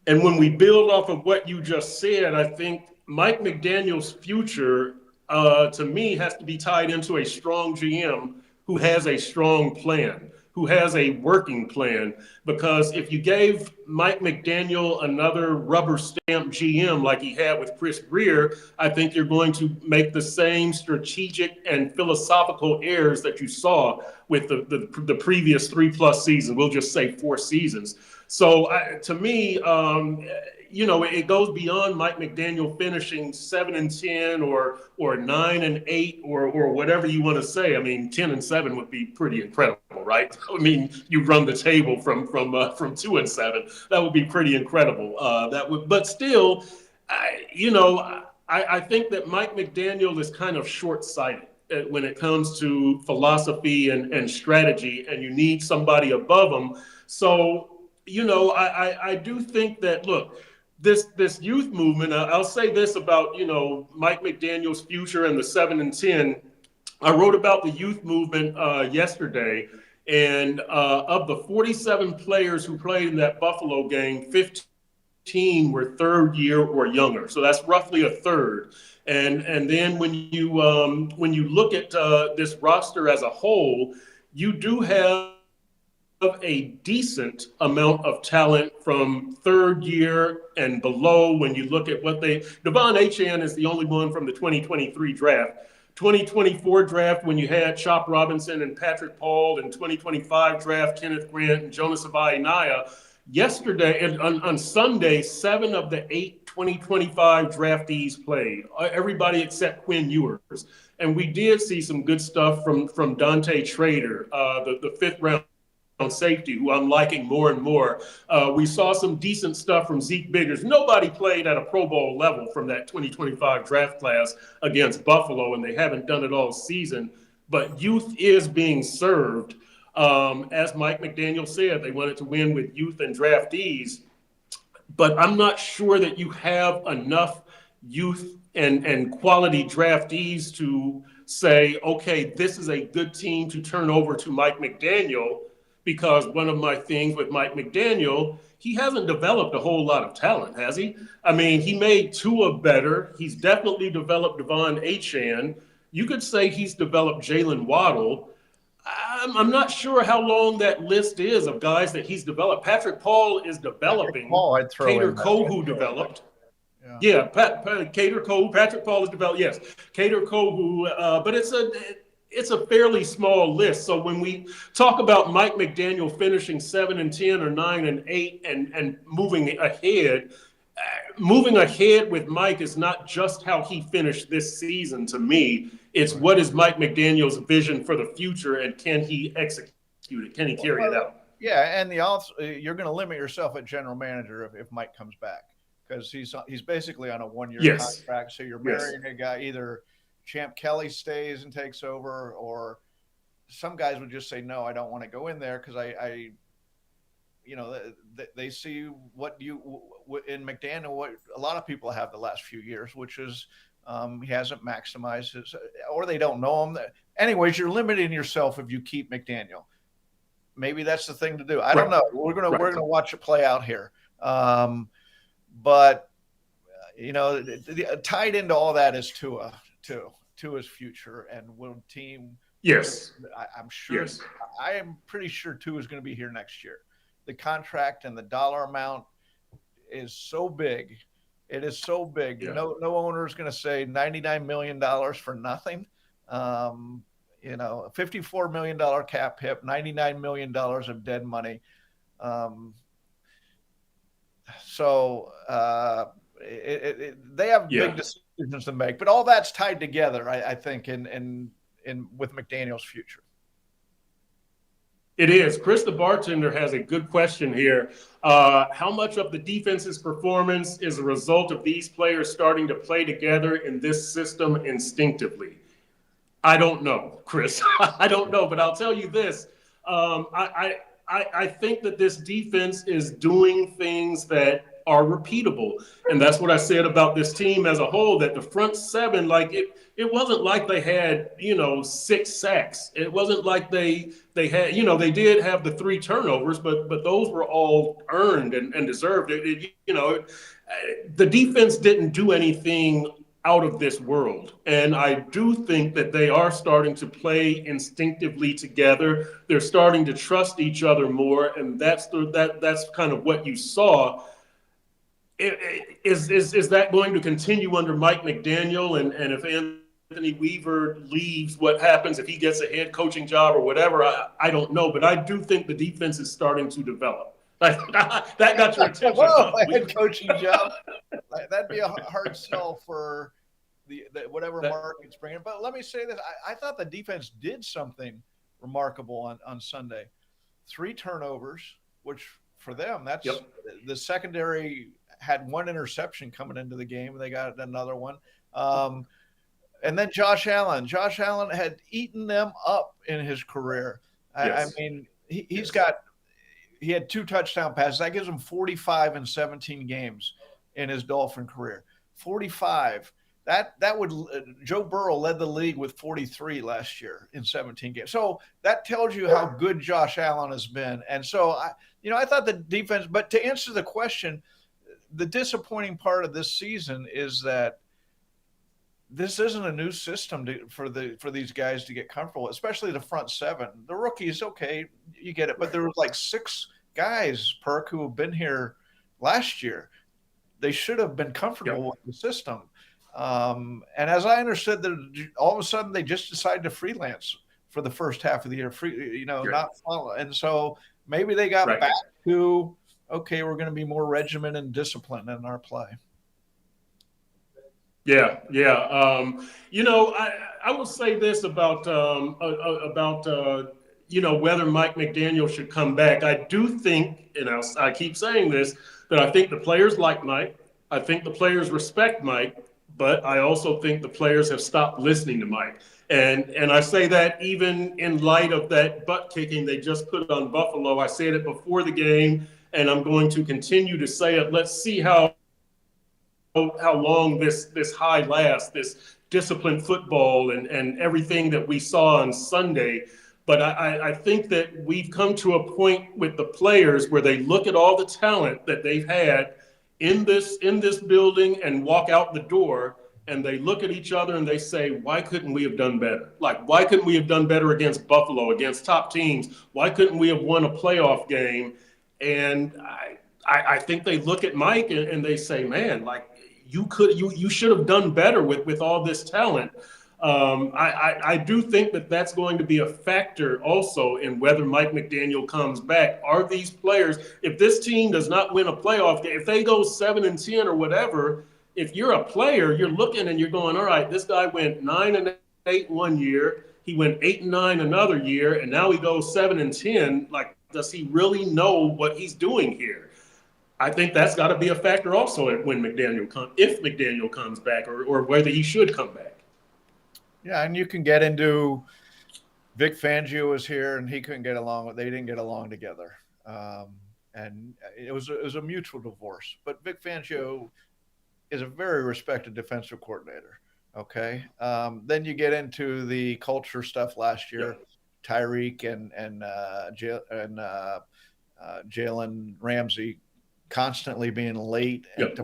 And when we build off of what you just said, I think Mike McDaniel's future, to me, has to be tied into a strong GM who has a strong plan, who has a working plan. Because if you gave Mike McDaniel another rubber stamp GM like he had with Chris Grier, I think you're going to make the same strategic and philosophical errors that you saw with the previous 3+ seasons. We'll just say 4 seasons. So to me, it goes beyond Mike McDaniel finishing 7-10 or 9-8 or whatever you want to say. I mean, 10-7 would be pretty incredible, right? I mean, you run the table from 2-7. That would be pretty incredible. But still, I think that Mike McDaniel is kind of short-sighted when it comes to philosophy and strategy, and you need somebody above him. So, I do think that, look, this youth movement, I'll say this about, Mike McDaniel's future and the 7-10. I wrote about the youth movement yesterday, and of the 47 players who played in that Buffalo game, 15 were third year or younger. So that's roughly a third. And then when you look at this roster as a whole, you do have a decent amount of talent from third year and below. When you look at Devon Achane is the only one from the 2023 draft. 2024 draft, when you had Chop Robinson and Patrick Paul, and 2025 draft, Kenneth Grant and Jonas Avai-Naya. Yesterday, and on Sunday, 7 of the 8 2025 draftees played, everybody except Quinn Ewers. And we did see some good stuff from Dante Trader, the 5th round safety, who I'm liking more and more. We saw some decent stuff from Zeke Biggers. Nobody played at a Pro Bowl level from that 2025 draft class against Buffalo, and they haven't done it all season. But youth is being served. As Mike McDaniel said, they wanted to win with youth and draftees. But I'm not sure that you have enough youth and quality draftees to say, okay, this is a good team to turn over to Mike McDaniel. Because one of my things with Mike McDaniel, he hasn't developed a whole lot of talent, has he? I mean, he made Tua better. He's definitely developed Devon Achane. You could say he's developed Jalen Waddle. I'm not sure how long that list is of guys that he's developed. Patrick Paul is developing. Paul, I'd throw Cater in Kohu developed. Yeah, Cater Kohu. Patrick Paul is developed. Yes, Cater Kohu. But it's a fairly small list. So when we talk about Mike McDaniel finishing 7-10 or 9-8 and moving ahead with Mike is not just how he finished this season. To me, it's what is Mike McDaniel's vision for the future, and can he execute it? Can he carry it out? Yeah, and you're going to limit yourself at general manager if Mike comes back, because he's basically on a 1-year contract. So you're marrying a guy, either Champ Kelly stays and takes over, or some guys would just say, no, I don't want to go in there because they see what in McDaniel, what a lot of people have the last few years, which is he hasn't maximized his, or they don't know him. Anyways, you're limiting yourself if you keep McDaniel. Maybe that's the thing to do. I don't know. We're gonna watch it play out here. But tied into all that is Tua too. Tua's future, and will team. Yes. I'm sure. Yes. I am pretty sure Tua is going to be here next year. The contract and the dollar amount is so big. It is so big. Yeah. No owner is going to say $99 million for nothing. $54 million cap hit, $99 million of dead money. They have big decisions to make, but all that's tied together, I think, in with McDaniel's future. It is. Chris the bartender has a good question here. How much of the defense's performance is a result of these players starting to play together in this system instinctively? I don't know, Chris. I don't know, but I'll tell you this. I think that this defense is doing things that are repeatable. And that's what I said about this team as a whole, that the front seven, it wasn't like they had, 6 sacks. It wasn't like they had, they did have the 3 turnovers, but those were all earned and deserved. The defense didn't do anything out of this world. And I do think that they are starting to play instinctively together. They're starting to trust each other more. And that's kind of what you saw. Is that going to continue under Mike McDaniel? And if Anthony Weaver leaves, what happens if he gets a head coaching job or whatever? I don't know. But I do think the defense is starting to develop. That got your attention. Whoa, a head coaching job. That'd be a hard sell for the whatever market's bringing. But let me say this. I thought the defense did something remarkable on Sunday. 3 turnovers, which for them, that's the secondary had 1 interception coming into the game. They got another one. And then Josh Allen. Josh Allen had eaten them up in his career. I mean, he had 2 touchdown passes. That gives him 45 in 17 games in his Dolphin career. 45. That would Joe Burrow led the league with 43 last year in 17 games. So that tells you how good Josh Allen has been. And so I thought the defense. But to answer the question, the disappointing part of this season is that this isn't a new system for these guys to get comfortable, especially the front 7. The rookies, okay, you get it, but there was like 6 guys, Perk, who have been here last year. They should have been comfortable with the system. And as I understood, that all of a sudden they just decided to freelance for the first half of the year, not follow. And so maybe they got back to, okay, we're going to be more regimented and disciplined in our play. Yeah. I will say this about whether Mike McDaniel should come back. I do think, and I keep saying this, that I think the players like Mike. I think the players respect Mike, but I also think the players have stopped listening to Mike. And I say that even in light of that butt kicking they just put on Buffalo. I said it before the game, and I'm going to continue to say it. Let's see how long this high lasts, this disciplined football and everything that we saw on Sunday. But I think that we've come to a point with the players where they look at all the talent that they've had in this building and walk out the door, and they look at each other and they say, why couldn't we have done better? Like, why couldn't we have done better against Buffalo, against top teams? Why couldn't we have won a playoff game? And I think they look at Mike and they say, man, like, you should have done better with all this talent. I do think that that's going to be a factor also in whether Mike McDaniel comes back. Are these players, if this team does not win a playoff game, if they go 7-10 or whatever, if you're a player, you're looking and you're going, all right, this guy went 9-8 one year, he went 8-9 another year, and now he goes 7-10. Like, does he really know what he's doing here? I think that's got to be a factor also if McDaniel comes back, or whether he should come back. Yeah, and you can get into Vic Fangio was here and he couldn't get along. They didn't get along together, and it was a mutual divorce. But Vic Fangio is a very respected defensive coordinator. Okay, then you get into the culture stuff last year. Tyreek and Jalen Ramsey constantly being late Yep.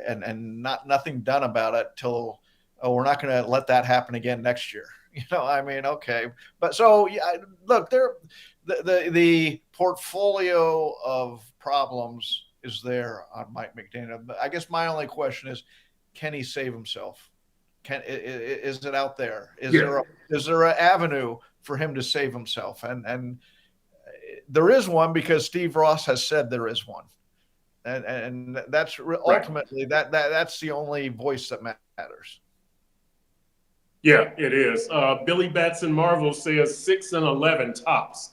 and nothing done about it till, oh, we're not going to let that happen again next year. I mean, okay, but so yeah, look, the portfolio of problems is there on Mike McDaniel. But I guess my only question is, can he save himself? Is it out there? Yeah. Is there an avenue for him to save himself? And there is one, because Steve Ross has said there is one, and that's ultimately that's the only voice that matters. Yeah, it is. Billy Batson Marvel says 6-11 tops.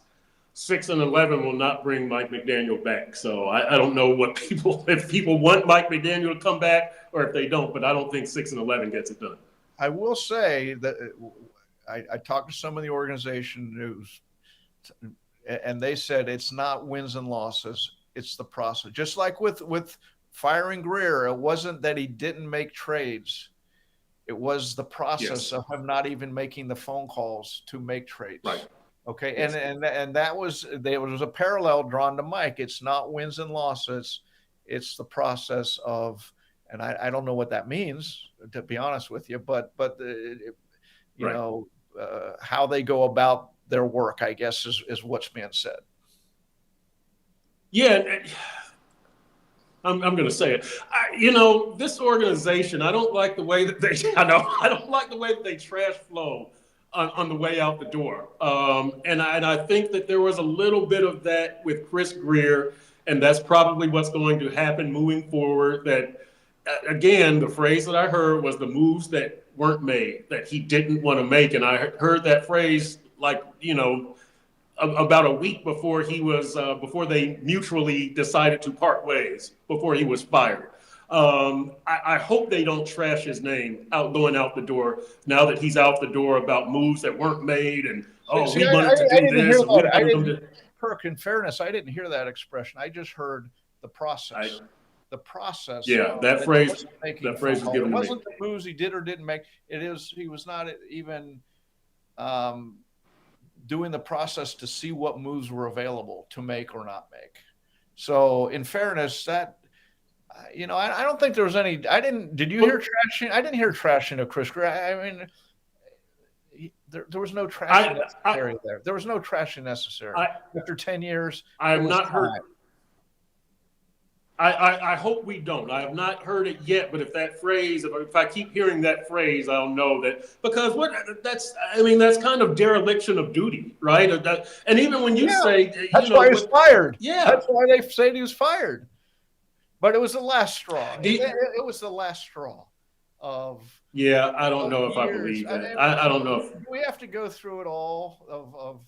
6-11 will not bring Mike McDaniel back. So I don't know what if people want Mike McDaniel to come back or if they don't, but I don't think 6-11 gets it done. I will say that I talked to some of the organization news, and they said it's not wins and losses, it's the process. Just like with firing Grier, it wasn't that he didn't make trades. It was the process of him not even making the phone calls to make trades. Right. Okay. Yes. And there was a parallel drawn to Mike. It's not wins and losses. It's the process of, and I don't know what that means, to be honest with you, but how they go about their work, I guess, is what's being said. Yeah. I'm going to say it. This organization, I don't like the way that I don't like the way that they trash flow on the way out the door. And I think that there was a little bit of that with Chris Grier, and that's probably what's going to happen moving forward. That, again, the phrase that I heard was the moves that weren't made, that he didn't want to make. And I heard that phrase about a week before before they mutually decided to part ways, before he was fired. I hope they don't trash his name going out the door now that he's out the door about moves that weren't made and we wanted to do this. Perk, in fairness, I didn't hear that expression. I just heard the process. The process. Yeah, that phrase was given to me. It wasn't the moves he did or didn't make. He was not even doing the process to see what moves were available to make or not make. So in fairness, that, I don't think there was any, did you hear trashing? I didn't hear trashing of Chris Grier. I mean, there was no trashing necessary there. There was no trashing necessary. After 10 years, I have not heard. I hope we don't. I have not heard it yet, but if I keep hearing that phrase, I'll know that, because that's kind of dereliction of duty, right? And even when you say that's why he's fired. Yeah, that's why they say he was fired. But it was the last straw. It was the last straw of. Yeah, I don't know if I believe that. I don't know if we have to go through it all of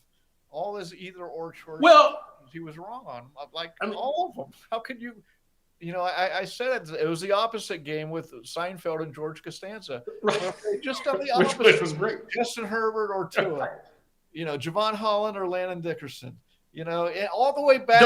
all his either or choices. Well, he was wrong on all of them. How could you? I said it was the opposite game with Seinfeld and George Costanza. Right. Just on the opposite. Which was great. Justin Herbert or Tua. Javon Holland or Landon Dickerson. All the way back.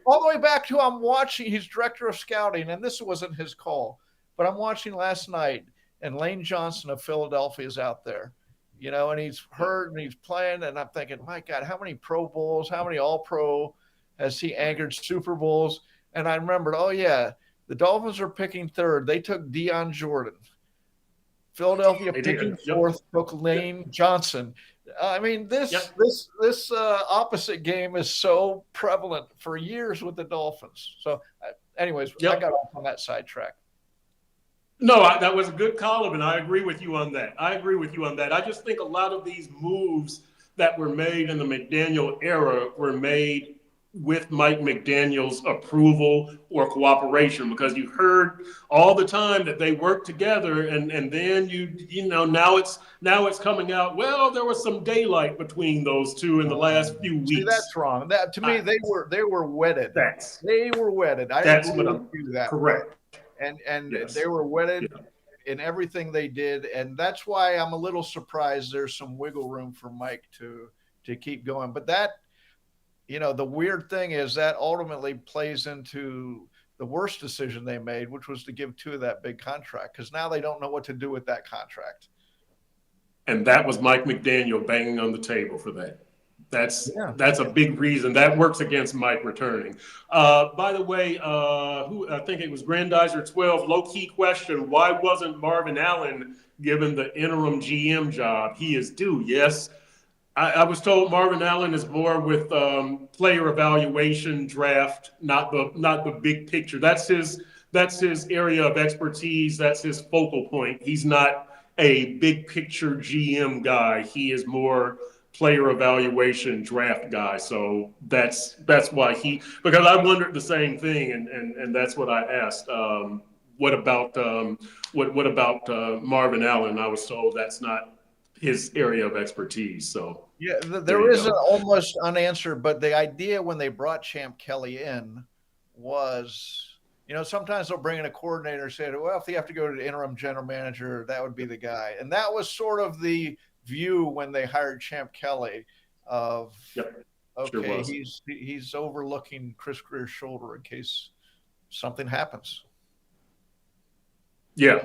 All the way back to I'm watching. He's director of scouting, and this wasn't his call, but I'm watching last night, and Lane Johnson of Philadelphia is out there. And he's hurt and he's playing, and I'm thinking, my God, how many Pro Bowls, how many All-Pro has he anchored, Super Bowls? And I remembered, the Dolphins are picking third. They took Deion Jordan. Philadelphia picking fourth took Lane Johnson. I mean, this opposite game is so prevalent for years with the Dolphins. So, anyways, I got off on that sidetrack. No, that was a good column, and I agree with you on that. I just think a lot of these moves that were made in the McDaniel era were made with Mike McDaniel's approval or cooperation, because you heard all the time that they worked together, and then now it's coming out, well, there was some daylight between those two in the last few weeks. See, that's wrong. That to me, they were wedded. They were wedded. That's what I'm correct. And they were wedded in everything they did, and that's why I'm a little surprised there's some wiggle room for Mike to keep going. But that, the weird thing is that ultimately plays into the worst decision they made, which was to give Tua that big contract, because now they don't know what to do with that contract. And that was Mike McDaniel banging on the table for that. That's a big reason. That works against Mike returning. By the way, who I think it was Grandizer 12, low key question: why wasn't Marvin Allen given the interim GM job? He is due. Yes, I was told Marvin Allen is more with player evaluation, draft, not the big picture. That's his area of expertise. That's his focal point. He's not a big picture GM guy. He is more player evaluation draft guy. So that's why because I wondered the same thing, and that's what I asked. What about what about Marvin Allen? I was told that's not his area of expertise. So yeah, there is an almost unanswered, but the idea when they brought Champ Kelly in was, sometimes they'll bring in a coordinator and say, well, if they have to go to the interim general manager, that would be the guy. And that was sort of the view when they hired Champ Kelly of, okay, sure he's overlooking Chris Grier's shoulder in case something happens. Yeah.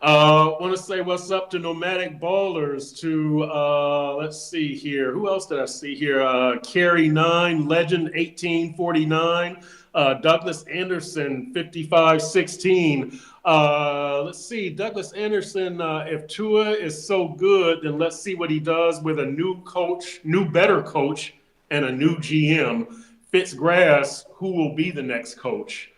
Want to say what's up to Nomadic Ballers, to, let's see here. Who else did I see here? Carrie 9, Legend 1849, Douglas Anderson 5516. Let's see, Douglas Anderson, if Tua is so good, then let's see what he does with a new coach, better coach, and a new GM. Fitzgrass, who will be the next coach?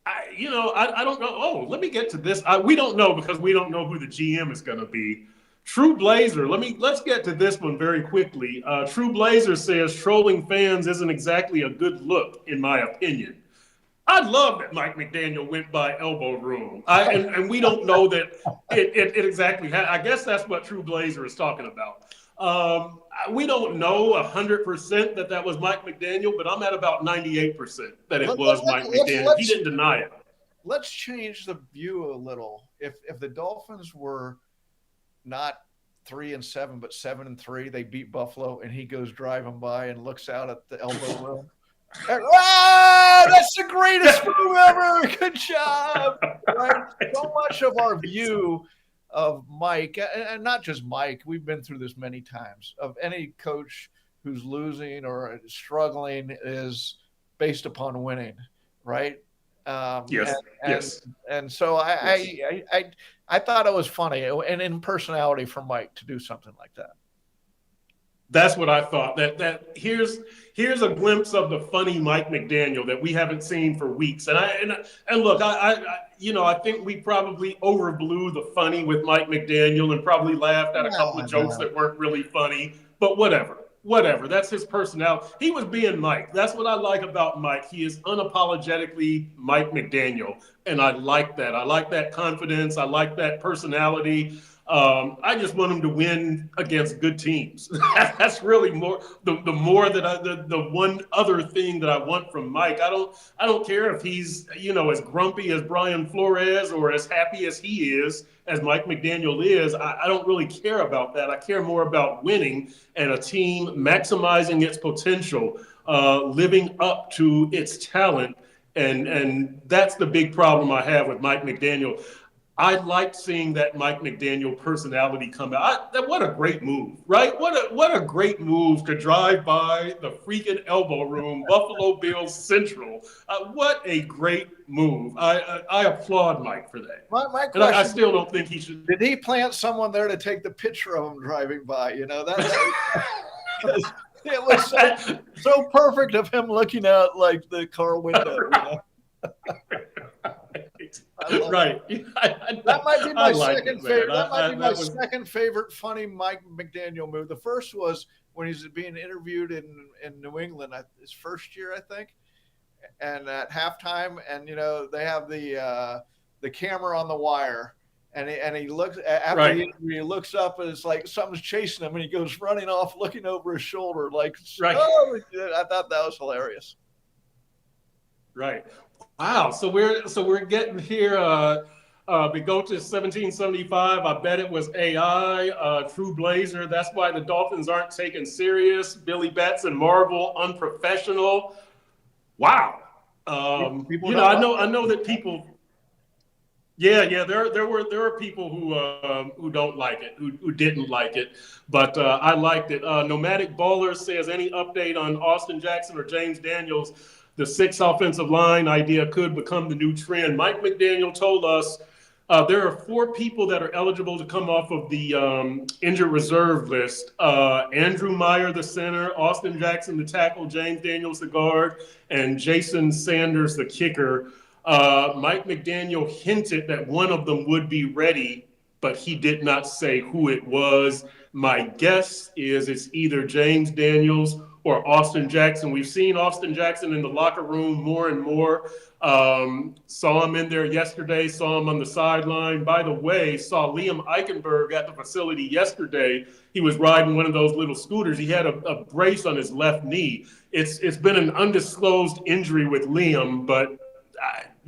I don't know. Oh, let me get to this. We don't know because we don't know who the GM is going to be. True Blazer, let's get to this one very quickly. True Blazer says trolling fans isn't exactly a good look, in my opinion. I love that Mike McDaniel went by elbow room. And we don't know that it exactly I guess that's what True Blazer is talking about. We don't know 100% that was Mike McDaniel, but I'm at about 98% that it was Mike McDaniel. He didn't deny it. Let's change the view a little. If the Dolphins were not 3-7, but 7-3, they beat Buffalo, and he goes driving by and looks out at the elbow room. That's the greatest move ever. Good job. Right? So much of our view of Mike, and not just Mike, we've been through this many times, of any coach who's losing or struggling is based upon winning, right? Yes. And so I thought it was funny and in personality for Mike to do something like that. That's what I thought. That here's a glimpse of the funny Mike McDaniel that we haven't seen for weeks. And look, I think we probably overblew the funny with Mike McDaniel and probably laughed at a couple of jokes that weren't really funny. But whatever. That's his personality. He was being Mike. That's what I like about Mike. He is unapologetically Mike McDaniel, and I like that. I like that confidence. I like that personality. I just want him to win against good teams. That's really more the more that the one other thing that I want from Mike. I don't care if he's as grumpy as Brian Flores or as happy as he is as Mike McDaniel is. I don't really care about that. I care more about winning and a team maximizing its potential, living up to its talent, and that's the big problem I have with Mike McDaniel. I liked seeing that Mike McDaniel personality come out. What a great move, right? What a great move to drive by the freaking elbow room, Buffalo Bills Central. What a great move. I applaud Mike for that. My question, and I still don't think he should. Did he plant someone there to take the picture of him driving by? That it was so perfect of him looking out like the car window. Right. That might be my second favorite. That might be my second favorite funny Mike McDaniel move. The first was when he's being interviewed in New England, his first year, I think, and at halftime, and they have the camera on the wire, and he looks after the interview, he looks up and it's like something's chasing him, and he goes running off, looking over his shoulder, like, oh, I thought that was hilarious. Right. Wow. So we're getting here. We go to 1775. I bet it was AI. True Blazer. That's why the Dolphins aren't taken serious. Billy Betts and Marvel unprofessional. Wow. I know that people. Yeah. There were people who don't like it, who didn't like it, but I liked it. Nomadic Baller says any update on Austin Jackson or James Daniels, the six offensive line idea could become the new trend. Mike McDaniel told us there are four people that are eligible to come off of the injured reserve list. Andrew Meyer, the center, Austin Jackson, the tackle, James Daniels, the guard, and Jason Sanders, the kicker. Mike McDaniel hinted that one of them would be ready, but he did not say who it was. My guess is it's either James Daniels or Austin Jackson. We've seen Austin Jackson in the locker room more and more. Saw him in there yesterday, saw him on the sideline. By the way, saw Liam Eichenberg at the facility yesterday. He was riding one of those little scooters. He had a brace on his left knee. It's been an undisclosed injury with Liam, but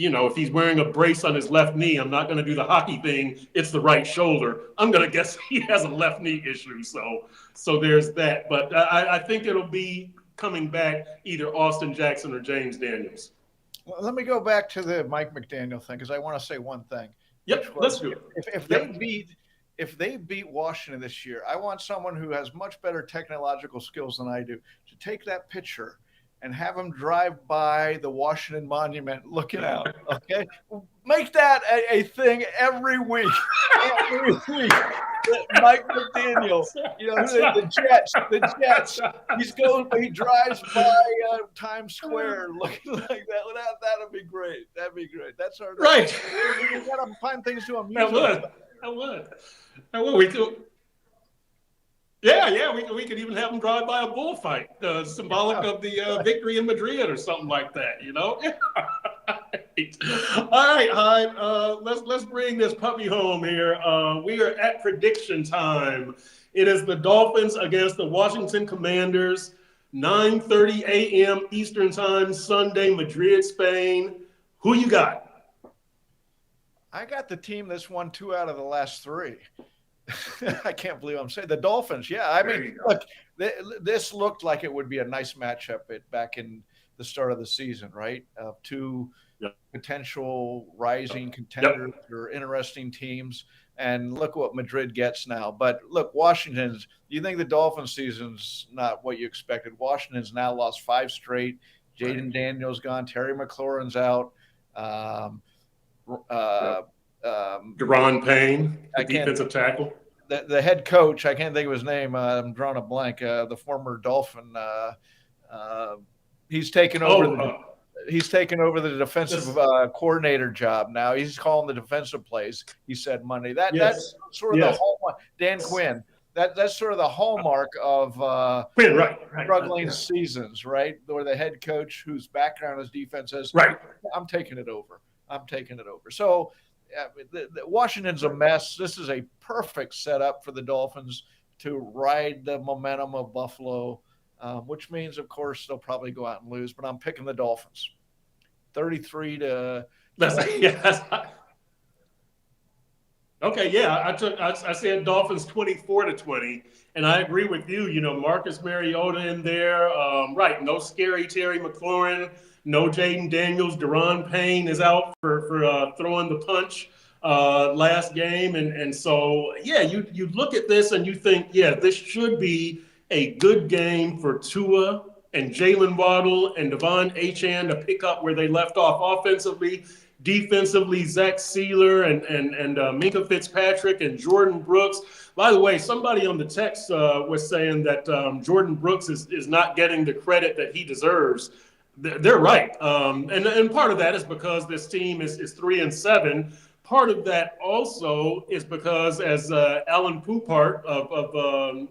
if he's wearing a brace on his left knee, I'm not going to do the hockey thing. It's the right shoulder. I'm going to guess he has a left knee issue. So there's that. But I think it'll be coming back either Austin Jackson or James Daniels. Well, let me go back to the Mike McDaniel thing because I want to say one thing. Yep, let's do it. If they beat Washington this year, I want someone who has much better technological skills than I do to take that picture and have them drive by the Washington Monument looking out. Okay, make that a thing every week. Every week. Mike McDaniel, the Jets. He drives by Times Square looking like that. That'd be great. That'd be great. That's our right. We gotta find things to amuse. That would. We could. Yeah, we could even have them drive by a bullfight, symbolic of the victory in Madrid or something like that, All right, Hyde, let's bring this puppy home here. We are at prediction time. It is the Dolphins against the Washington Commanders, 9:30 a.m. Eastern Time, Sunday, Madrid, Spain. Who you got? I got the team that's won 2 out of the last 3. I can't believe I'm saying the Dolphins. Yeah, I mean, look, this looked like it would be a nice matchup back in the start of the season, right? Two potential rising contenders or interesting teams, and look what Madrid gets now. But look, Washington's. You think the Dolphins season's not what you expected? Washington's now lost 5 straight. Jaden Daniels gone. Terry McLaurin's out. Deron Payne, the defensive tackle. The head coach, I can't think of his name. I'm drawing a blank. The former Dolphin. He's taken over. He's taken over the defensive coordinator job now. He's calling the defensive plays. He said Monday. That's sort of the hallmark. Dan Quinn. That's sort of the hallmark of struggling seasons, right? Where the head coach, whose background is defense, says, I'm taking it over. So Washington's a mess. This is a perfect setup for the Dolphins to ride the momentum of Buffalo, which means, of course, they'll probably go out and lose. But I'm picking the Dolphins, 33 to. Okay, yeah, I said Dolphins 24-20, and I agree with you. Marcus Mariota in there, right? No scary Terry McLaurin. No Jaden Daniels. Deron Payne is out for throwing the punch last game. And so, you look at this and you think, this should be a good game for Tua and Jalen Waddle and Devon Achane to pick up where they left off offensively. Defensively, Zach Sealer and Minkah Fitzpatrick and Jordan Brooks. By the way, somebody on the text was saying that Jordan Brooks is not getting the credit that he deserves. They're right. And part of that is because this team is 3-7. Part of that also is because, as Alan Poupart of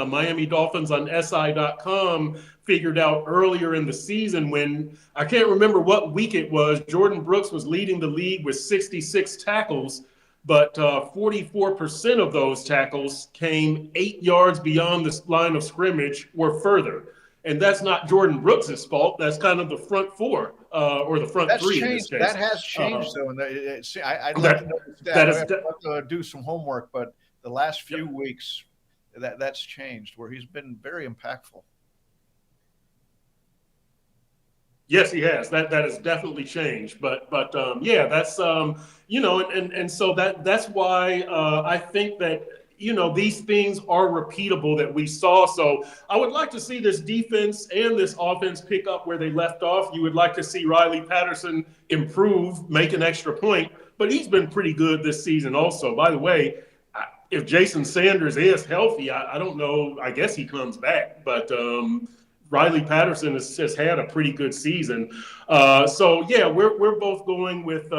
Miami Dolphins on SI.com figured out earlier in the season, when I can't remember what week it was, Jordan Brooks was leading the league with 66 tackles, but 44% of those tackles came 8 yards beyond the line of scrimmage or further. And that's not Jordan Brooks' fault. That's kind of the front four or the front three in this case. That has changed, though. And I'd like to know that. I have to do some homework, but the last few weeks, that's changed, where he's been very impactful. Yes, he has. That has definitely changed. But yeah, that's and so that's why I think that these things are repeatable that we saw. So I would like to see this defense and this offense pick up where they left off. You would like to see Riley Patterson improve, make an extra point, but he's been pretty good this season also. By the way, if Jason Sanders is healthy, I don't know. I guess he comes back, but Riley Patterson has had a pretty good season. So yeah, we're both going with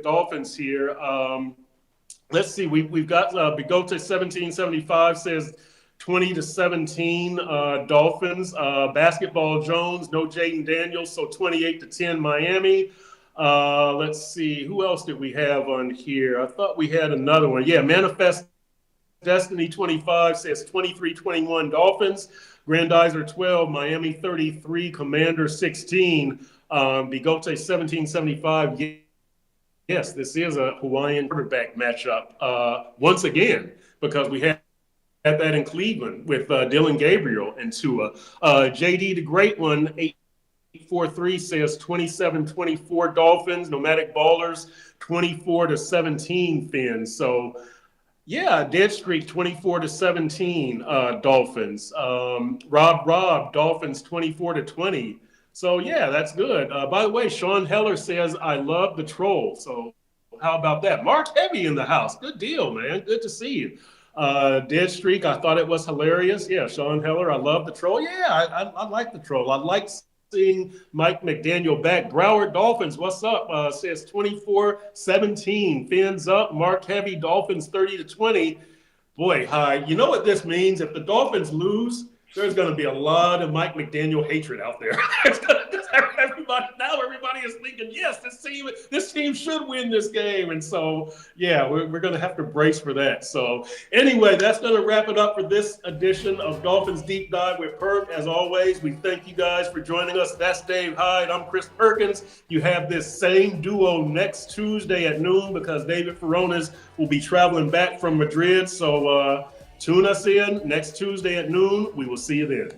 Dolphins here. Let's see, we've got Bigote 1775 says 20-17 Dolphins. Basketball Jones, no Jaden Daniels, so 28-10 Miami. Let's see, who else did we have on here? I thought we had another one. Yeah, Manifest Destiny 25 says 23-21 Dolphins. Grandizer 12, Miami 33, Commander 16. Bigote 1775. Yes, this is a Hawaiian quarterback matchup once again, because we had that in Cleveland with Dylan Gabriel and Tua. JD, the great one, 843 says 27-24 Dolphins. Nomadic Ballers 24-17 Fins. So yeah, dead streak 24-17 Dolphins. Rob Dolphins 24-20. So yeah, that's good. By the way, Sean Heller says I love the troll. So how about that? Mark Heavy in the house. Good deal, man. Good to see you. Dead streak. I thought it was hilarious. Yeah, Sean Heller. I love the troll. Yeah, I like the troll. I like seeing Mike McDaniel back. Broward Dolphins, what's up? Says 24-17. Fins up. Mark Heavy, Dolphins 30-20. Boy, Hyde, you know what this means? If the Dolphins lose, there's going to be a lot of Mike McDaniel hatred out there. Everybody is thinking, yes, this team should win this game. And so, yeah, we're going to have to brace for that. So anyway, that's going to wrap it up for this edition of Dolphins Deep Dive with Perk. As always, we thank you guys for joining us. That's Dave Hyde. I'm Chris Perkins. You have this same duo next Tuesday at noon because David Furones will be traveling back from Madrid. So tune us in next Tuesday at noon. We will see you then.